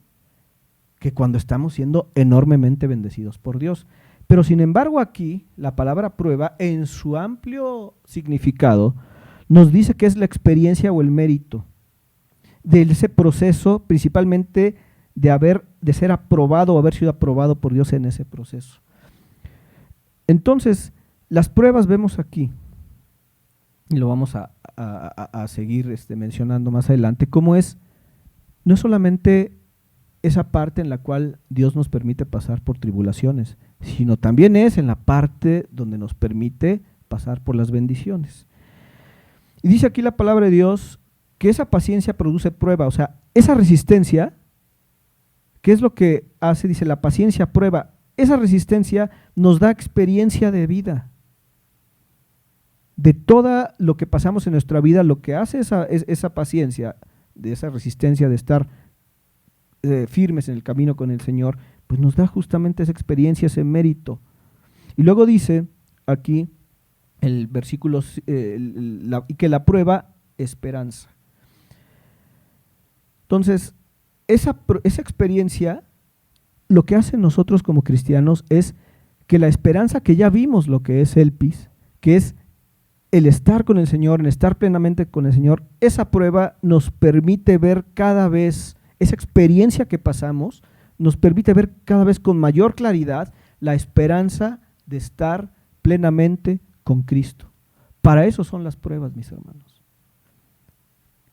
que cuando estamos siendo enormemente bendecidos por Dios. Pero sin embargo aquí la palabra prueba en su amplio significado nos dice que es la experiencia o el mérito de ese proceso, principalmente de ser aprobado o haber sido aprobado por Dios en ese proceso. Entonces, las pruebas vemos aquí, y lo vamos a seguir mencionando más adelante, cómo no es solamente esa parte en la cual Dios nos permite pasar por tribulaciones, sino también es en la parte donde nos permite pasar por las bendiciones. Y dice aquí la palabra de Dios que esa paciencia produce prueba, o sea, esa resistencia, ¿qué es lo que hace? Dice, la paciencia prueba. Esa resistencia nos da experiencia de vida. De todo lo que pasamos en nuestra vida, lo que hace esa paciencia, de esa resistencia de estar firmes en el camino con el Señor, pues nos da justamente esa experiencia, ese mérito. Y luego dice aquí el versículo, y que la prueba esperanza. Entonces, esa experiencia, lo que hace nosotros como cristianos es que la esperanza que ya vimos lo que es Elpis, que es el estar con el Señor, el estar plenamente con el Señor, esa prueba nos permite ver cada vez, esa experiencia que pasamos, nos permite ver cada vez con mayor claridad la esperanza de estar plenamente con Cristo. Para eso son las pruebas, mis hermanos.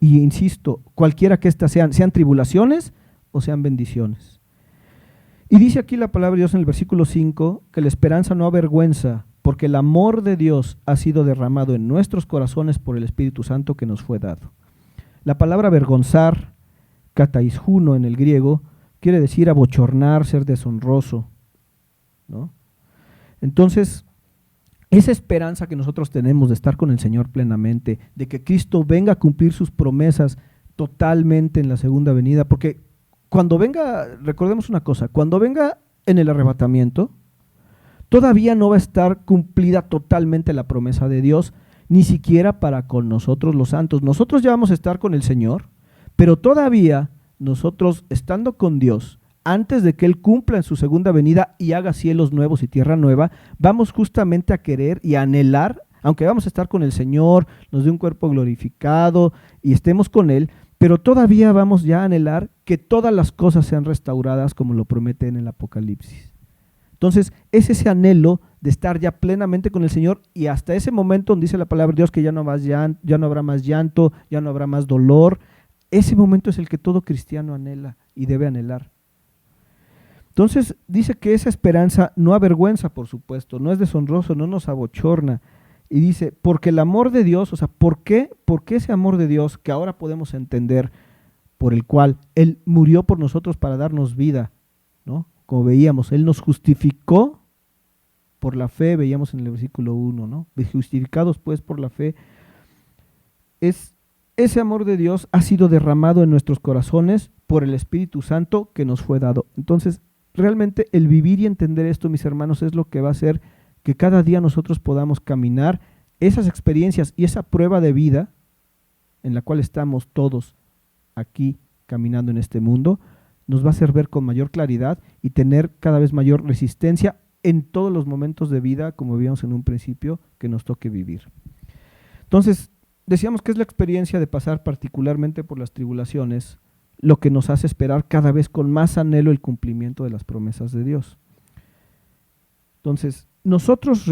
Y insisto, cualquiera que éstas sean tribulaciones o sean bendiciones. Y dice aquí la palabra de Dios en el versículo 5, que la esperanza no avergüenza, porque el amor de Dios ha sido derramado en nuestros corazones por el Espíritu Santo que nos fue dado. La palabra avergonzar, kataisjuno en el griego, quiere decir abochornar, ser deshonroso, ¿no? Entonces, esa esperanza que nosotros tenemos de estar con el Señor plenamente, de que Cristo venga a cumplir sus promesas totalmente en la segunda venida, porque cuando venga, recordemos una cosa, cuando venga en el arrebatamiento, todavía no va a estar cumplida totalmente la promesa de Dios, ni siquiera para con nosotros los santos. Nosotros ya vamos a estar con el Señor, pero todavía nosotros, estando con Dios, antes de que Él cumpla en su segunda venida y haga cielos nuevos y tierra nueva, vamos justamente a querer y a anhelar, aunque vamos a estar con el Señor, nos dé un cuerpo glorificado y estemos con Él, pero todavía vamos ya a anhelar que todas las cosas sean restauradas como lo promete en el Apocalipsis. Entonces, es ese anhelo de estar ya plenamente con el Señor y hasta ese momento donde dice la palabra de Dios que ya no habrá más llanto, ya no habrá más dolor. Ese momento es el que todo cristiano anhela y debe anhelar. Entonces, dice que esa esperanza no avergüenza, por supuesto, no es deshonroso, no nos abochorna. Y dice, porque el amor de Dios, o sea, ¿por qué ese amor de Dios que ahora podemos entender, por el cual Él murió por nosotros para darnos vida, ¿no? Como veíamos, Él nos justificó por la fe, veíamos en el versículo 1, ¿no? Justificados pues por la fe. Ese amor de Dios ha sido derramado en nuestros corazones por el Espíritu Santo que nos fue dado. Entonces, realmente el vivir y entender esto, mis hermanos, es lo que va a hacer que cada día nosotros podamos caminar esas experiencias y esa prueba de vida en la cual estamos todos aquí caminando en este mundo, nos va a hacer ver con mayor claridad y tener cada vez mayor resistencia en todos los momentos de vida, como vimos en un principio, que nos toque vivir. Entonces, decíamos que es la experiencia de pasar particularmente por las tribulaciones lo que nos hace esperar cada vez con más anhelo el cumplimiento de las promesas de Dios. Entonces, nosotros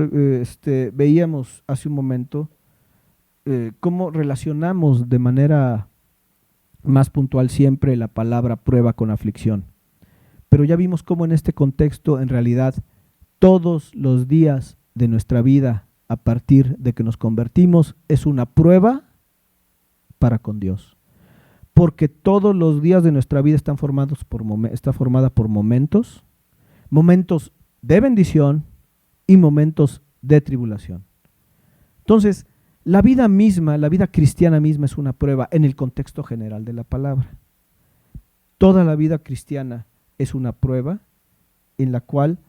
veíamos hace un momento cómo relacionamos de manera más puntual siempre la palabra prueba con aflicción. Pero ya vimos cómo en este contexto, en realidad, todos los días de nuestra vida, a partir de que nos convertimos, es una prueba para con Dios. Porque todos los días de nuestra vida está formada por momentos de bendición y momentos de tribulación. Entonces, la vida misma, la vida cristiana misma es una prueba en el contexto general de la palabra. Toda la vida cristiana es una prueba en la cual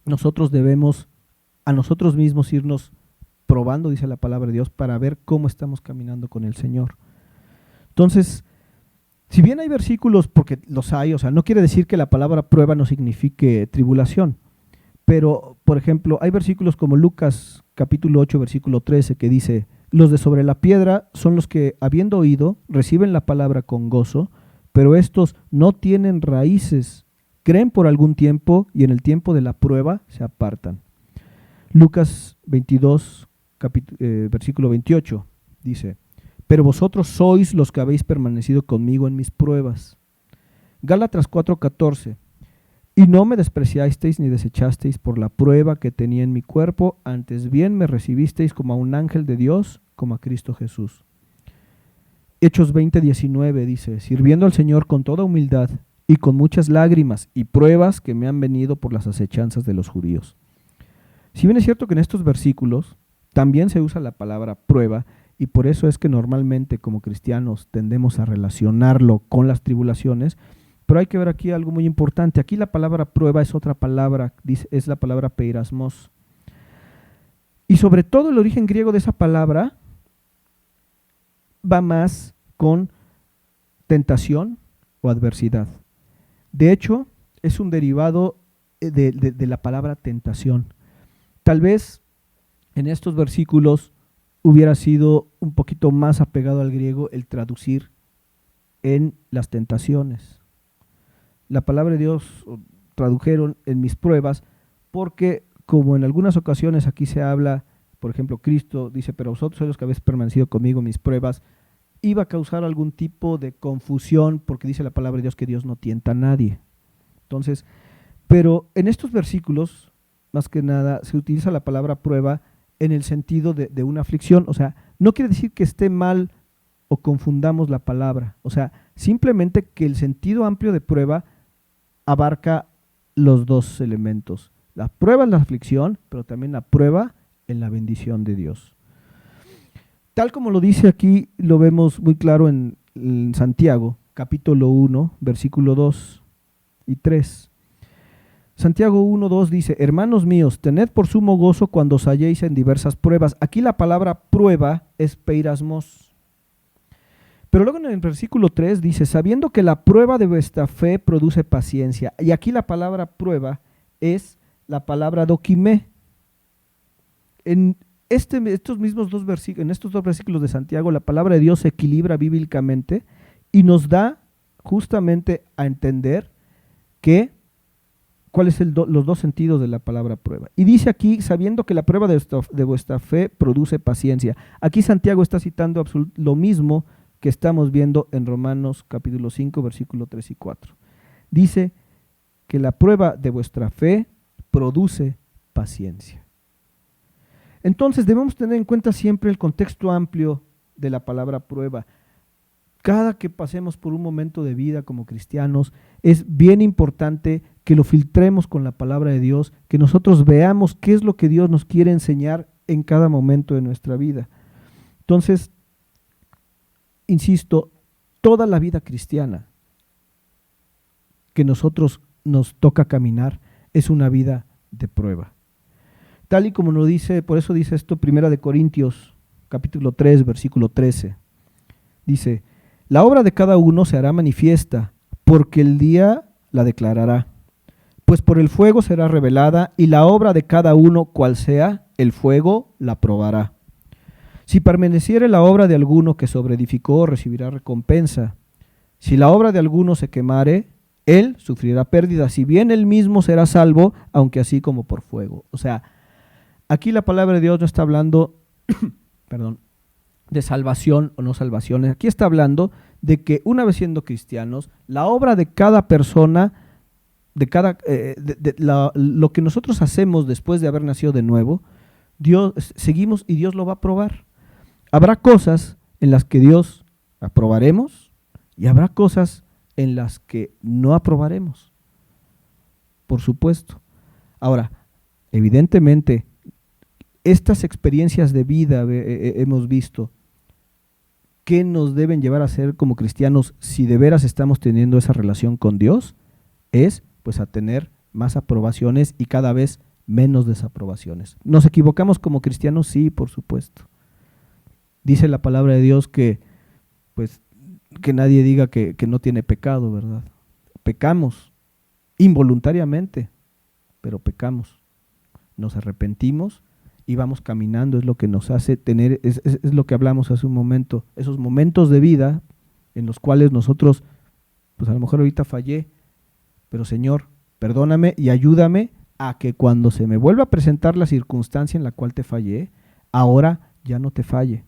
nosotros debemos a nosotros mismos irnos probando, dice la palabra de Dios, para ver cómo estamos caminando con el Señor. Entonces, si bien hay versículos, porque los hay, o sea, no quiere decir que la palabra prueba no signifique tribulación, pero, por ejemplo, hay versículos como Lucas capítulo 8, versículo 13, que dice, los de sobre la piedra son los que, habiendo oído, reciben la palabra con gozo, pero estos no tienen raíces, creen por algún tiempo y en el tiempo de la prueba se apartan. Lucas 22, versículo 28, dice, pero vosotros sois los que habéis permanecido conmigo en mis pruebas. Gálatas 4:14, y no me despreciasteis ni desechasteis por la prueba que tenía en mi cuerpo, antes bien me recibisteis como a un ángel de Dios, como a Cristo Jesús. Hechos 20:19 dice, sirviendo al Señor con toda humildad y con muchas lágrimas y pruebas que me han venido por las acechanzas de los judíos. Si bien es cierto que en estos versículos también se usa la palabra prueba, y por eso es que normalmente como cristianos tendemos a relacionarlo con las tribulaciones, pero hay que ver aquí algo muy importante. Aquí la palabra prueba es otra palabra, es la palabra peirasmos. Y sobre todo el origen griego de esa palabra va más con tentación o adversidad. De hecho, es un derivado de la palabra tentación. Tal vez en estos versículos hubiera sido un poquito más apegado al griego el traducir en las tentaciones. La palabra de Dios tradujeron en mis pruebas porque como en algunas ocasiones aquí se habla, por ejemplo, Cristo dice, pero vosotros sois los que habéis permanecido conmigo en mis pruebas, iba a causar algún tipo de confusión porque dice la palabra de Dios que Dios no tienta a nadie. Entonces, pero en estos versículos, más que nada, se utiliza la palabra prueba en el sentido de una aflicción. O sea, no quiere decir que esté mal o confundamos la palabra. O sea, simplemente que el sentido amplio de prueba abarca los dos elementos. La prueba en la aflicción, pero también la prueba en la bendición de Dios. Tal como lo dice aquí, lo vemos muy claro en Santiago, capítulo 1, versículo 2 y 3. Santiago 1, 2 dice, hermanos míos, tened por sumo gozo cuando os halléis en diversas pruebas. Aquí la palabra prueba es peirasmos. Pero luego en el versículo 3 dice, sabiendo que la prueba de vuestra fe produce paciencia. Y aquí la palabra prueba es la palabra dokimé. En estos dos versículos de Santiago, la palabra de Dios se equilibra bíblicamente y nos da justamente a entender cuáles son los dos sentidos de la palabra prueba. Y dice aquí, sabiendo que la prueba de vuestra fe produce paciencia. Aquí Santiago está citando lo mismo que estamos viendo en Romanos capítulo 5, versículo 3 y 4. Dice que la prueba de vuestra fe produce paciencia. Entonces debemos tener en cuenta siempre el contexto amplio de la palabra prueba. Cada que pasemos por un momento de vida como cristianos, es bien importante que lo filtremos con la palabra de Dios, que nosotros veamos qué es lo que Dios nos quiere enseñar en cada momento de nuestra vida. Entonces, insisto, toda la vida cristiana que nosotros nos toca caminar es una vida de prueba. Tal y como lo dice, por eso dice esto 1 Corintios, capítulo 3, versículo 13. Dice, la obra de cada uno se hará manifiesta, porque el día la declarará. Pues por el fuego será revelada, y la obra de cada uno, cual sea, el fuego la probará. Si permaneciere la obra de alguno que sobreedificó, recibirá recompensa. Si la obra de alguno se quemare, él sufrirá pérdida, si bien él mismo será salvo, aunque así como por fuego. O sea, aquí la palabra de Dios no está hablando de salvación o no salvación. Aquí está hablando de que una vez siendo cristianos, la obra de cada persona, lo que nosotros hacemos después de haber nacido de nuevo, Dios seguimos y Dios lo va a probar. Habrá cosas en las que Dios aprobaremos y habrá cosas en las que no aprobaremos. Por supuesto. Ahora, evidentemente, estas experiencias de vida hemos visto que nos deben llevar a ser como cristianos si de veras estamos teniendo esa relación con Dios, es pues a tener más aprobaciones y cada vez menos desaprobaciones. ¿Nos equivocamos como cristianos? Sí, por supuesto. Dice la palabra de Dios que pues que nadie diga que no tiene pecado, ¿verdad? Pecamos involuntariamente, pero pecamos. Nos arrepentimos y vamos caminando, es lo que nos hace tener, es lo que hablamos hace un momento, esos momentos de vida en los cuales nosotros, pues a lo mejor ahorita fallé, pero Señor, perdóname y ayúdame a que cuando se me vuelva a presentar la circunstancia en la cual te fallé, ahora ya no te falle.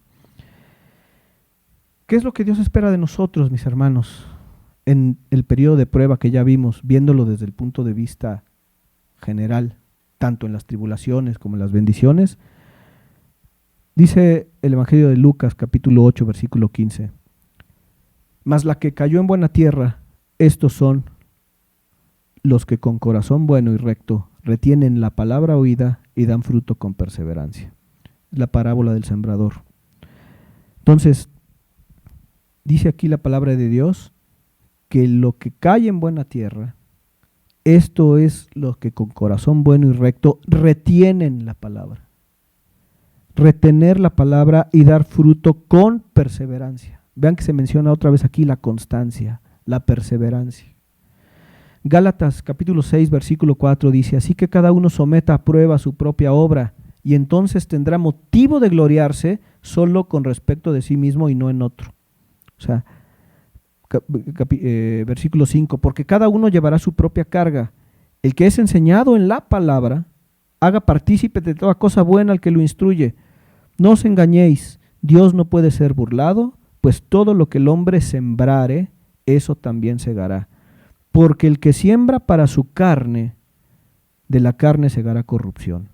¿Qué es lo que Dios espera de nosotros, mis hermanos, en el periodo de prueba que ya vimos, viéndolo desde el punto de vista general, tanto en las tribulaciones como en las bendiciones? Dice el Evangelio de Lucas, capítulo 8, versículo 15. Mas la que cayó en buena tierra, estos son los que con corazón bueno y recto retienen la palabra oída y dan fruto con perseverancia. Es la parábola del sembrador. Entonces, dice aquí la palabra de Dios que lo que cae en buena tierra, esto es lo que con corazón bueno y recto retienen la palabra. Retener la palabra y dar fruto con perseverancia. Vean que se menciona otra vez aquí la constancia, la perseverancia. Gálatas capítulo 6, versículo 4 dice, así que cada uno someta a prueba su propia obra y entonces tendrá motivo de gloriarse solo con respecto de sí mismo y no en otro. O sea, versículo 5, porque cada uno llevará su propia carga. El que es enseñado en la palabra, haga partícipe de toda cosa buena al que lo instruye. No os engañéis, Dios no puede ser burlado, pues todo lo que el hombre sembrare, eso también segará. Porque el que siembra para su carne, de la carne segará corrupción.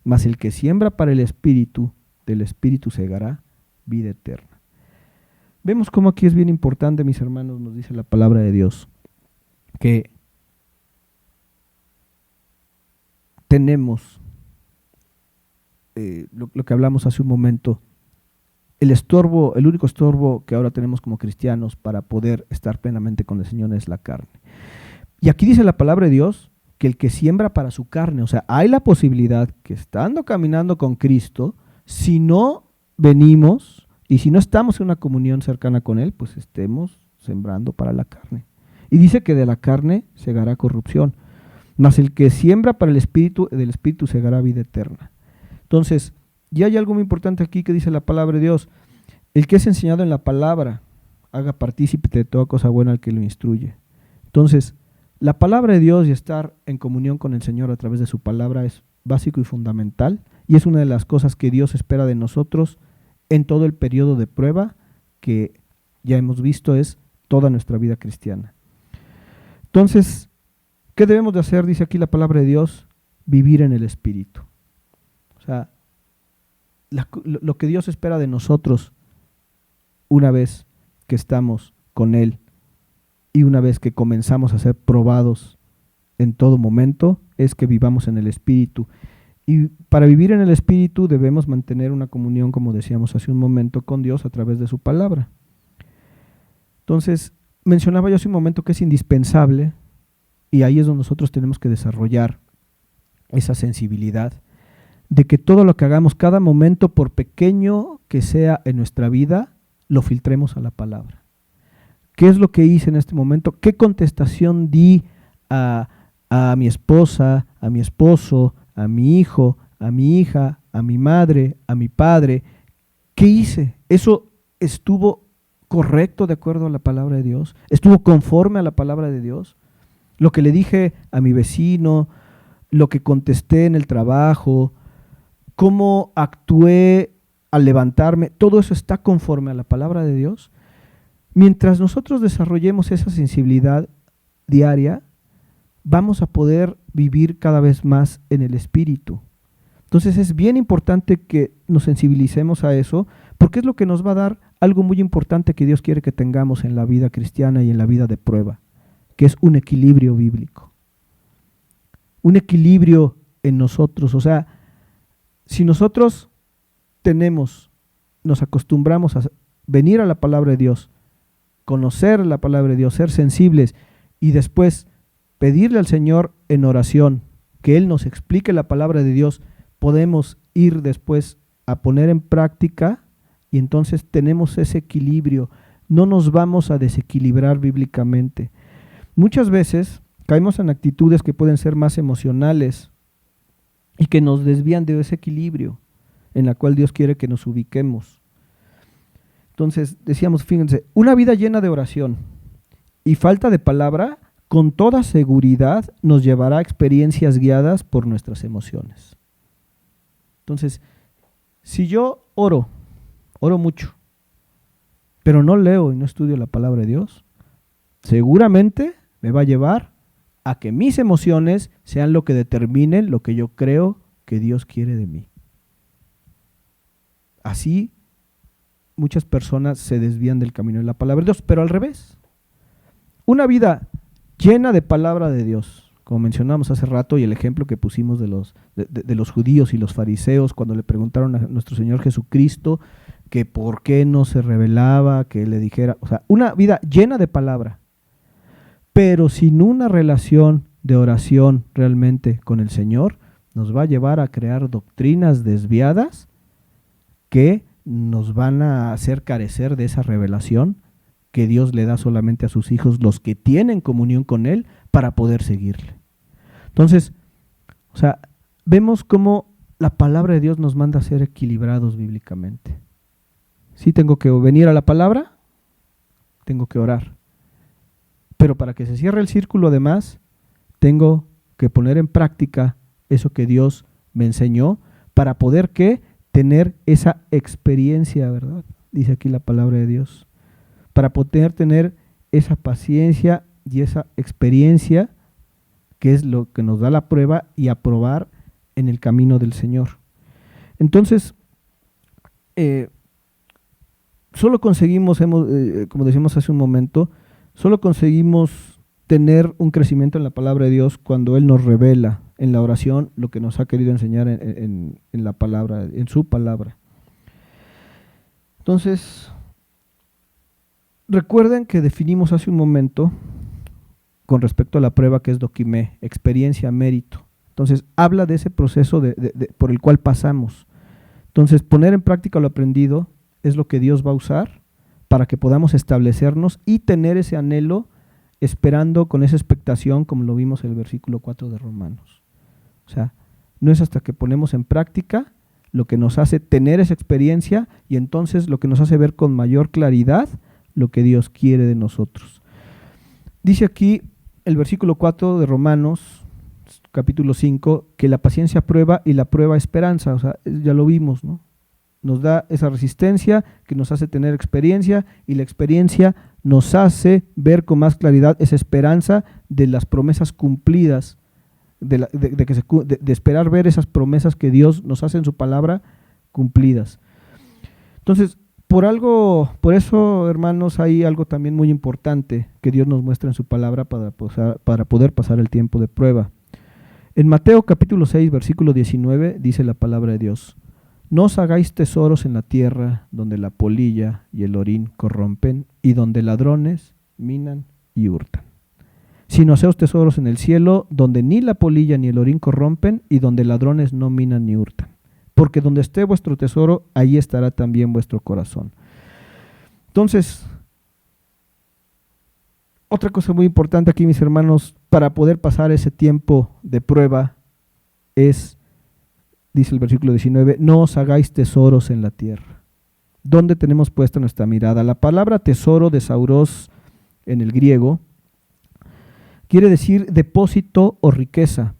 Mas el que siembra para el Espíritu, del Espíritu segará vida eterna. Vemos cómo aquí es bien importante, mis hermanos, nos dice la palabra de Dios, que tenemos lo que hablamos hace un momento, el único estorbo que ahora tenemos como cristianos para poder estar plenamente con el Señor es la carne. Y aquí dice la palabra de Dios que el que siembra para su carne, o sea, hay la posibilidad que estando caminando con Cristo, si no venimos y si no estamos en una comunión cercana con Él, pues estemos sembrando para la carne. Y dice que de la carne segará corrupción, mas el que siembra para el Espíritu, del Espíritu segará vida eterna. Entonces, ya hay algo muy importante aquí que dice la palabra de Dios. El que es enseñado en la palabra, haga partícipe de toda cosa buena al que lo instruye. Entonces, la palabra de Dios y estar en comunión con el Señor a través de su palabra es básico y fundamental, y es una de las cosas que Dios espera de nosotros en todo el periodo de prueba que ya hemos visto es toda nuestra vida cristiana. Entonces, ¿qué debemos de hacer? Dice aquí la palabra de Dios, vivir en el Espíritu. O sea, lo que Dios espera de nosotros una vez que estamos con Él y una vez que comenzamos a ser probados en todo momento es que vivamos en el Espíritu. Y para vivir en el Espíritu debemos mantener una comunión, como decíamos hace un momento, con Dios a través de su palabra. Entonces, mencionaba yo hace un momento que es indispensable, y ahí es donde nosotros tenemos que desarrollar esa sensibilidad, de que todo lo que hagamos, cada momento, por pequeño que sea en nuestra vida, lo filtremos a la palabra. ¿Qué es lo que hice en este momento? ¿Qué contestación di a mi esposa, a mi esposo, a mi hijo, a mi hija, a mi madre, a mi padre? ¿Qué hice? ¿Eso estuvo correcto de acuerdo a la palabra de Dios? ¿Estuvo conforme a la palabra de Dios? Lo que le dije a mi vecino, lo que contesté en el trabajo, cómo actué al levantarme, todo eso está conforme a la palabra de Dios. Mientras nosotros desarrollemos esa sensibilidad diaria, vamos a poder vivir cada vez más en el Espíritu. Entonces es bien importante que nos sensibilicemos a eso, porque es lo que nos va a dar algo muy importante que Dios quiere que tengamos en la vida cristiana y en la vida de prueba, que es un equilibrio bíblico. Un equilibrio en nosotros. O sea, si nosotros nos acostumbramos a venir a la palabra de Dios, conocer la palabra de Dios, ser sensibles y después pedirle al Señor en oración que Él nos explique la palabra de Dios, podemos ir después a poner en práctica y entonces tenemos ese equilibrio, no nos vamos a desequilibrar bíblicamente. Muchas veces caemos en actitudes que pueden ser más emocionales y que nos desvían de ese equilibrio en la cual Dios quiere que nos ubiquemos. Entonces decíamos, fíjense, una vida llena de oración y falta de palabra, con toda seguridad nos llevará a experiencias guiadas por nuestras emociones. Entonces, si yo oro mucho, pero no leo y no estudio la palabra de Dios, seguramente me va a llevar a que mis emociones sean lo que determinen lo que yo creo que Dios quiere de mí. Así muchas personas se desvían del camino de la palabra de Dios, pero al revés. Una vida llena de palabra de Dios, como mencionamos hace rato, y el ejemplo que pusimos de los judíos y los fariseos cuando le preguntaron a nuestro Señor Jesucristo que por qué no se revelaba, que le dijera, o sea, una vida llena de palabra, pero sin una relación de oración realmente con el Señor, nos va a llevar a crear doctrinas desviadas que nos van a hacer carecer de esa revelación que Dios le da solamente a sus hijos, los que tienen comunión con Él, para poder seguirle. Entonces, o sea, vemos cómo la palabra de Dios nos manda a ser equilibrados bíblicamente. Sí tengo que venir a la palabra, tengo que orar. Pero para que se cierre el círculo, además, tengo que poner en práctica eso que Dios me enseñó para poder, ¿qué? Tener esa experiencia, ¿verdad? Dice aquí la palabra de Dios. Para poder tener esa paciencia y esa experiencia que es lo que nos da la prueba y aprobar en el camino del Señor. Entonces, solo conseguimos, como decíamos hace un momento, solo conseguimos tener un crecimiento en la palabra de Dios cuando Él nos revela en la oración lo que nos ha querido enseñar en la palabra, en su palabra. Entonces, recuerden que definimos hace un momento con respecto a la prueba que es doquimé, experiencia, mérito. Entonces, habla de ese proceso por el cual pasamos. Entonces, poner en práctica lo aprendido es lo que Dios va a usar para que podamos establecernos y tener ese anhelo esperando con esa expectación, como lo vimos en el versículo 4 de Romanos. O sea, no es hasta que ponemos en práctica lo que nos hace tener esa experiencia y entonces lo que nos hace ver con mayor claridad lo que Dios quiere de nosotros. Dice aquí el versículo 4 de Romanos, capítulo 5, que la paciencia prueba y la prueba esperanza. O sea, ya lo vimos, ¿no? Nos da esa resistencia que nos hace tener experiencia y la experiencia nos hace ver con más claridad esa esperanza de las promesas cumplidas, de esperar ver esas promesas que Dios nos hace en su palabra cumplidas. Entonces, por eso, hermanos, hay algo también muy importante que Dios nos muestra en su palabra para poder pasar el tiempo de prueba. En Mateo capítulo 6, versículo 19, dice la palabra de Dios: no os hagáis tesoros en la tierra, donde la polilla y el orín corrompen, y donde ladrones minan y hurtan. Sino haceos tesoros en el cielo, donde ni la polilla ni el orín corrompen, y donde ladrones no minan ni hurtan. Porque donde esté vuestro tesoro, allí estará también vuestro corazón. Entonces, otra cosa muy importante aquí, mis hermanos, para poder pasar ese tiempo de prueba es, dice el versículo 19, no os hagáis tesoros en la tierra. ¿Dónde tenemos puesta nuestra mirada? La palabra tesoro de sauros en el griego quiere decir depósito o riqueza,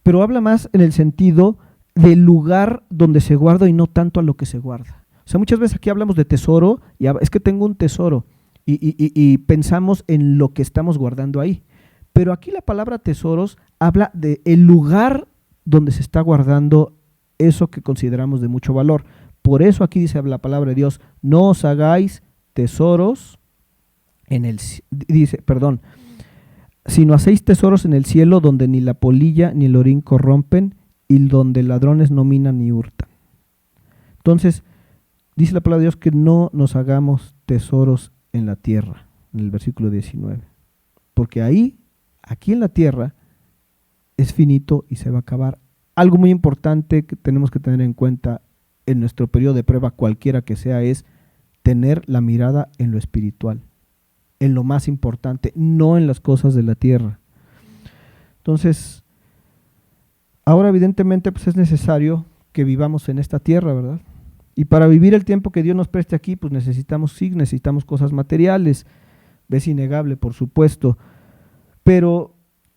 pero habla más en el sentido del lugar donde se guarda y no tanto a lo que se guarda. O sea, muchas veces aquí hablamos de tesoro y es que tengo un tesoro y pensamos en lo que estamos guardando ahí. Pero aquí la palabra tesoros habla del lugar donde se está guardando eso que consideramos de mucho valor. Por eso aquí dice la palabra de Dios, no os hagáis tesoros sino hacéis tesoros en el cielo, donde ni la polilla ni el orín corrompen y donde ladrones no minan ni hurtan. Entonces, dice la palabra de Dios que no nos hagamos tesoros en la tierra, en el versículo 19. Porque aquí en la tierra, es finito y se va a acabar. Algo muy importante que tenemos que tener en cuenta en nuestro periodo de prueba, cualquiera que sea, es tener la mirada en lo espiritual, en lo más importante, no en las cosas de la tierra. Entonces, ahora evidentemente pues es necesario que vivamos en esta tierra, ¿verdad? Y para vivir el tiempo que Dios nos preste aquí, pues necesitamos cosas materiales, es innegable, por supuesto, pero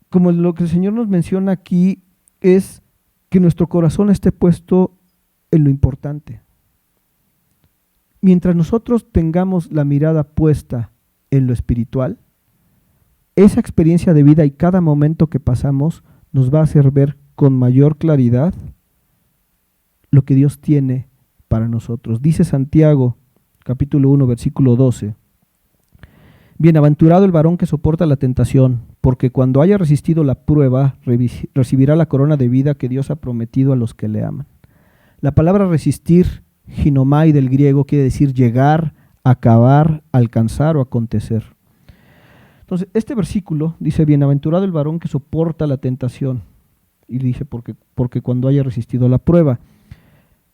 como lo que el Señor nos menciona aquí es que nuestro corazón esté puesto en lo importante. Mientras nosotros tengamos la mirada puesta en lo espiritual, esa experiencia de vida y cada momento que pasamos nos va a hacer ver con mayor claridad lo que Dios tiene para nosotros. Dice Santiago, capítulo 1, versículo 12, bienaventurado el varón que soporta la tentación, porque cuando haya resistido la prueba, recibirá la corona de vida que Dios ha prometido a los que le aman. La palabra resistir, ginomai del griego, quiere decir llegar, acabar, alcanzar o acontecer. Entonces, este versículo dice, bienaventurado el varón que soporta la tentación. Y dice, porque cuando haya resistido la prueba,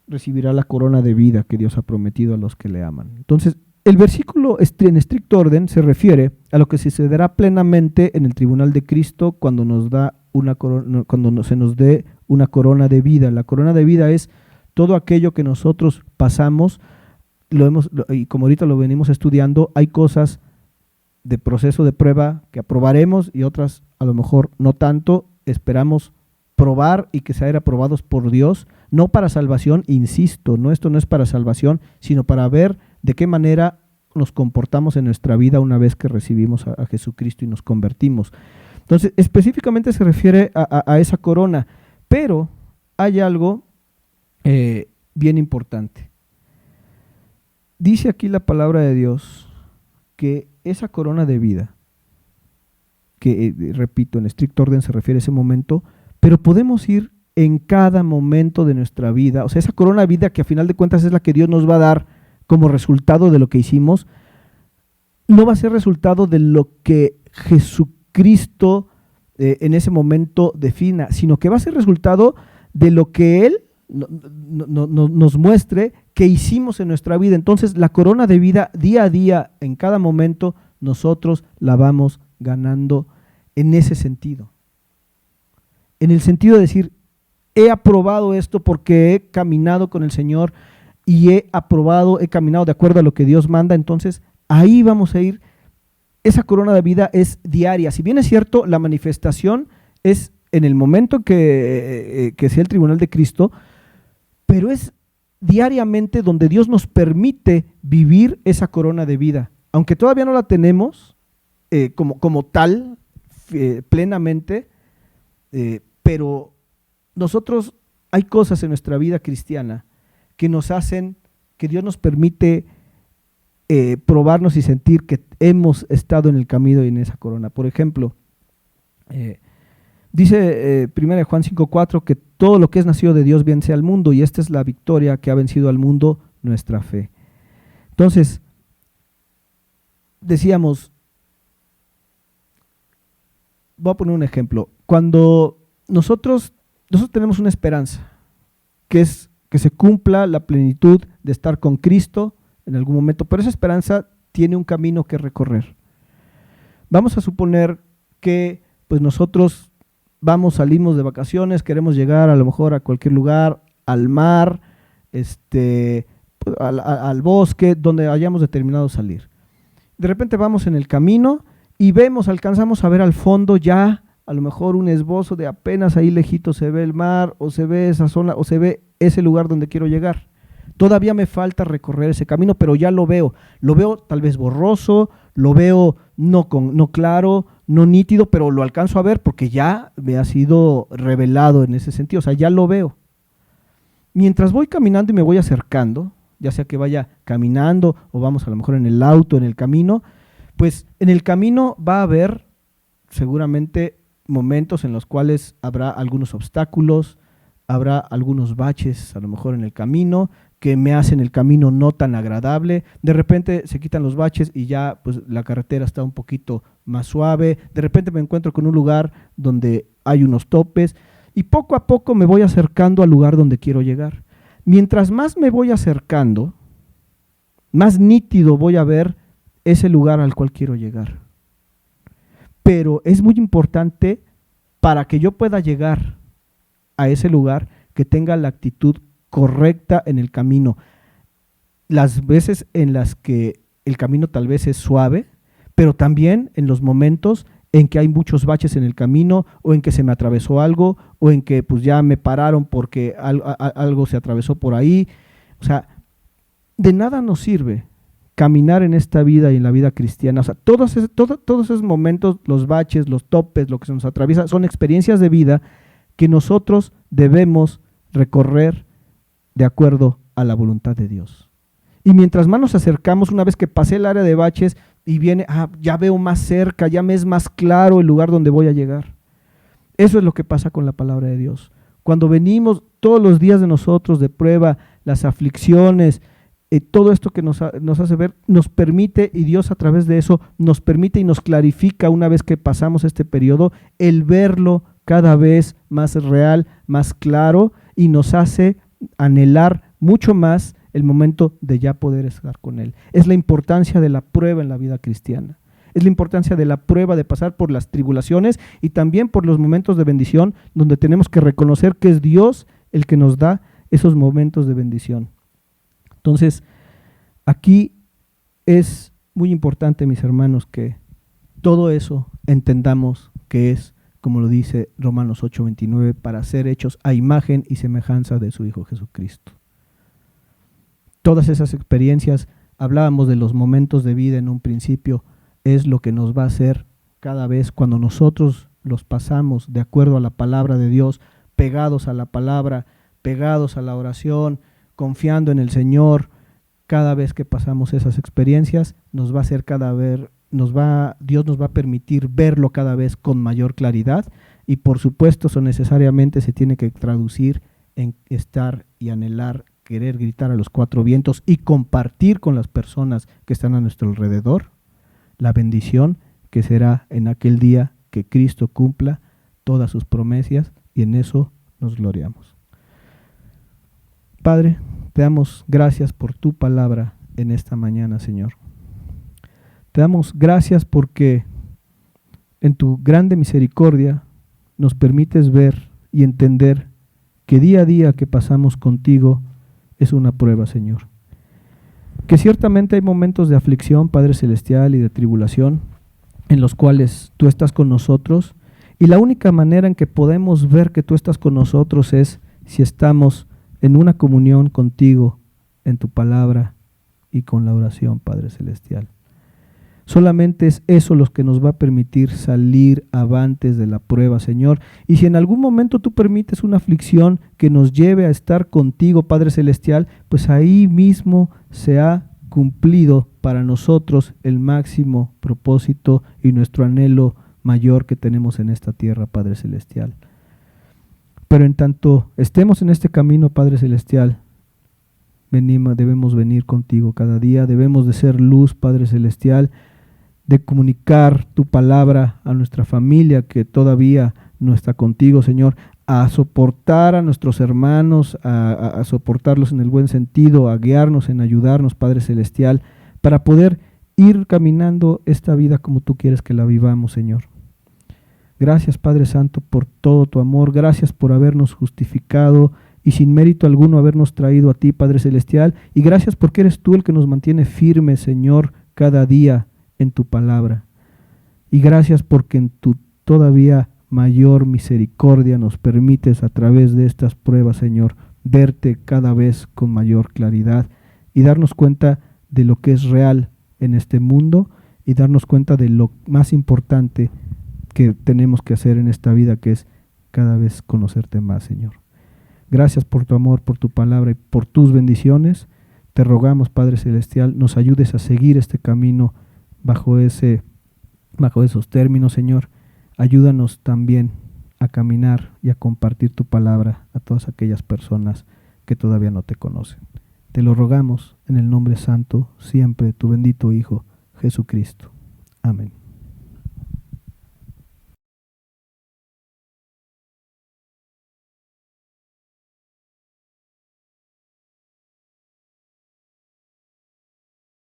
recibirá la corona de vida que Dios ha prometido a los que le aman. Entonces, el versículo en estricto orden se refiere a lo que sucederá plenamente en el tribunal de Cristo cuando nos da una corona, cuando se nos dé una corona de vida. La corona de vida es todo aquello que nosotros pasamos, y como ahorita lo venimos estudiando, hay cosas de proceso de prueba que aprobaremos y otras a lo mejor no tanto. Esperamos probar y que sean aprobados por Dios, no para salvación, insisto, esto no es para salvación, sino para ver de qué manera nos comportamos en nuestra vida una vez que recibimos a Jesucristo y nos convertimos. Entonces, específicamente se refiere a esa corona, pero hay algo bien importante. Dice aquí la palabra de Dios que esa corona de vida, que repito, en estricto orden se refiere a ese momento, pero podemos ir en cada momento de nuestra vida, o sea, esa corona de vida que a final de cuentas es la que Dios nos va a dar como resultado de lo que hicimos, no va a ser resultado de lo que Jesucristo en ese momento defina, sino que va a ser resultado de lo que Él nos muestre que hicimos en nuestra vida. Entonces, la corona de vida, día a día, en cada momento, nosotros la vamos ganando en ese sentido. En el sentido de decir, he aprobado esto porque he caminado con el Señor y he caminado de acuerdo a lo que Dios manda, entonces ahí vamos a ir. Esa corona de vida es diaria. Si bien es cierto, la manifestación es en el momento que sea el tribunal de Cristo, pero es diariamente donde Dios nos permite vivir esa corona de vida. Aunque todavía no la tenemos como tal, plenamente, pero nosotros, hay cosas en nuestra vida cristiana que nos hacen, que Dios nos permite probarnos y sentir que hemos estado en el camino y en esa corona. Por ejemplo, dice 1 Juan 5:4 que todo lo que es nacido de Dios vence al mundo, y esta es la victoria que ha vencido al mundo, nuestra fe. Entonces, decíamos, voy a poner un ejemplo. Cuando nosotros tenemos una esperanza, que es que se cumpla la plenitud de estar con Cristo en algún momento, pero esa esperanza tiene un camino que recorrer. Vamos a suponer que pues nosotros salimos de vacaciones, queremos llegar a lo mejor a cualquier lugar, al mar, al bosque, donde hayamos determinado salir. De repente vamos en el camino y alcanzamos a ver al fondo ya a lo mejor un esbozo de apenas ahí lejito se ve el mar, o se ve esa zona, o se ve ese lugar donde quiero llegar. Todavía me falta recorrer ese camino, pero ya lo veo tal vez borroso, lo veo no claro, no nítido, pero lo alcanzo a ver porque ya me ha sido revelado en ese sentido, o sea, ya lo veo. Mientras voy caminando y me voy acercando, ya sea que vaya caminando o vamos a lo mejor en el auto, en el camino, pues en el camino va a haber seguramente momentos en los cuales habrá algunos obstáculos, habrá algunos baches a lo mejor en el camino que me hacen el camino no tan agradable. De repente se quitan los baches y ya pues la carretera está un poquito más suave. De repente me encuentro con un lugar donde hay unos topes y poco a poco me voy acercando al lugar donde quiero llegar. Mientras más me voy acercando, más nítido voy a ver ese lugar al cual quiero llegar. Pero es muy importante para que yo pueda llegar a ese lugar que tenga la actitud correcta en el camino. Las veces en las que el camino tal vez es suave, pero también en los momentos en que hay muchos baches en el camino, o en que se me atravesó algo, o en que pues ya me pararon porque algo se atravesó por ahí. O sea, de nada nos sirve caminar en esta vida y en la vida cristiana. O sea, todos esos momentos, los baches, los topes, lo que se nos atraviesa, son experiencias de vida que nosotros debemos recorrer de acuerdo a la voluntad de Dios. Y mientras más nos acercamos, una vez que pasé el área de baches y viene, ya veo más cerca, ya me es más claro el lugar donde voy a llegar. Eso es lo que pasa con la palabra de Dios. Cuando venimos todos los días de nosotros de prueba, las aflicciones, todo esto que nos hace ver, nos permite, y Dios a través de eso nos permite y nos clarifica una vez que pasamos este periodo, el verlo cada vez más real, más claro, y nos hace anhelar mucho más el momento de ya poder estar con Él. Es la importancia de la prueba en la vida cristiana. Es la importancia de la prueba, de pasar por las tribulaciones y también por los momentos de bendición, donde tenemos que reconocer que es Dios el que nos da esos momentos de bendición. Entonces, aquí es muy importante, mis hermanos, que todo eso entendamos que es, como lo dice Romanos 8:29, para ser hechos a imagen y semejanza de su Hijo Jesucristo. Todas esas experiencias, hablábamos de los momentos de vida en un principio, es lo que nos va a hacer cada vez cuando nosotros los pasamos de acuerdo a la palabra de Dios, pegados a la palabra, pegados a la oración, confiando en el Señor. Cada vez que pasamos esas experiencias, nos va a hacer Dios nos va a permitir verlo cada vez con mayor claridad, y por supuesto eso necesariamente se tiene que traducir en estar y anhelar, querer gritar a los cuatro vientos y compartir con las personas que están a nuestro alrededor la bendición que será en aquel día que Cristo cumpla todas sus promesas, y en eso nos gloriamos. Padre, te damos gracias por tu palabra en esta mañana, Señor. Te damos gracias porque en tu grande misericordia nos permites ver y entender que día a día que pasamos contigo es una prueba, Señor. Que ciertamente hay momentos de aflicción, Padre Celestial, y de tribulación, en los cuales tú estás con nosotros, y la única manera en que podemos ver que tú estás con nosotros es si estamos en una comunión contigo, en tu palabra y con la oración, Padre Celestial. Solamente es eso lo que nos va a permitir salir avantes de la prueba, Señor. Y si en algún momento tú permites una aflicción que nos lleve a estar contigo, Padre Celestial, pues ahí mismo se ha cumplido para nosotros el máximo propósito y nuestro anhelo mayor que tenemos en esta tierra, Padre Celestial. Pero en tanto estemos en este camino, Padre Celestial, debemos venir contigo cada día, debemos de ser luz, Padre Celestial, de comunicar tu palabra a nuestra familia que todavía no está contigo, Señor, a soportar a nuestros hermanos, a soportarlos en el buen sentido, a guiarnos, en ayudarnos, Padre Celestial, para poder ir caminando esta vida como tú quieres que la vivamos, Señor. Gracias, Padre Santo, por todo tu amor, gracias por habernos justificado y sin mérito alguno habernos traído a ti, Padre Celestial, y gracias porque eres tú el que nos mantiene firmes, Señor, cada día en tu palabra. Y gracias porque en tu todavía mayor misericordia nos permites a través de estas pruebas, Señor, verte cada vez con mayor claridad y darnos cuenta de lo que es real en este mundo y darnos cuenta de lo más importante que tenemos que hacer en esta vida, que es cada vez conocerte más, Señor. Gracias por tu amor, por tu palabra y por tus bendiciones. Te rogamos, Padre Celestial, nos ayudes a seguir este camino bajo esos términos, Señor. Ayúdanos también a caminar y a compartir tu palabra a todas aquellas personas que todavía no te conocen. Te lo rogamos en el nombre santo siempre de tu bendito Hijo, Jesucristo. Amén.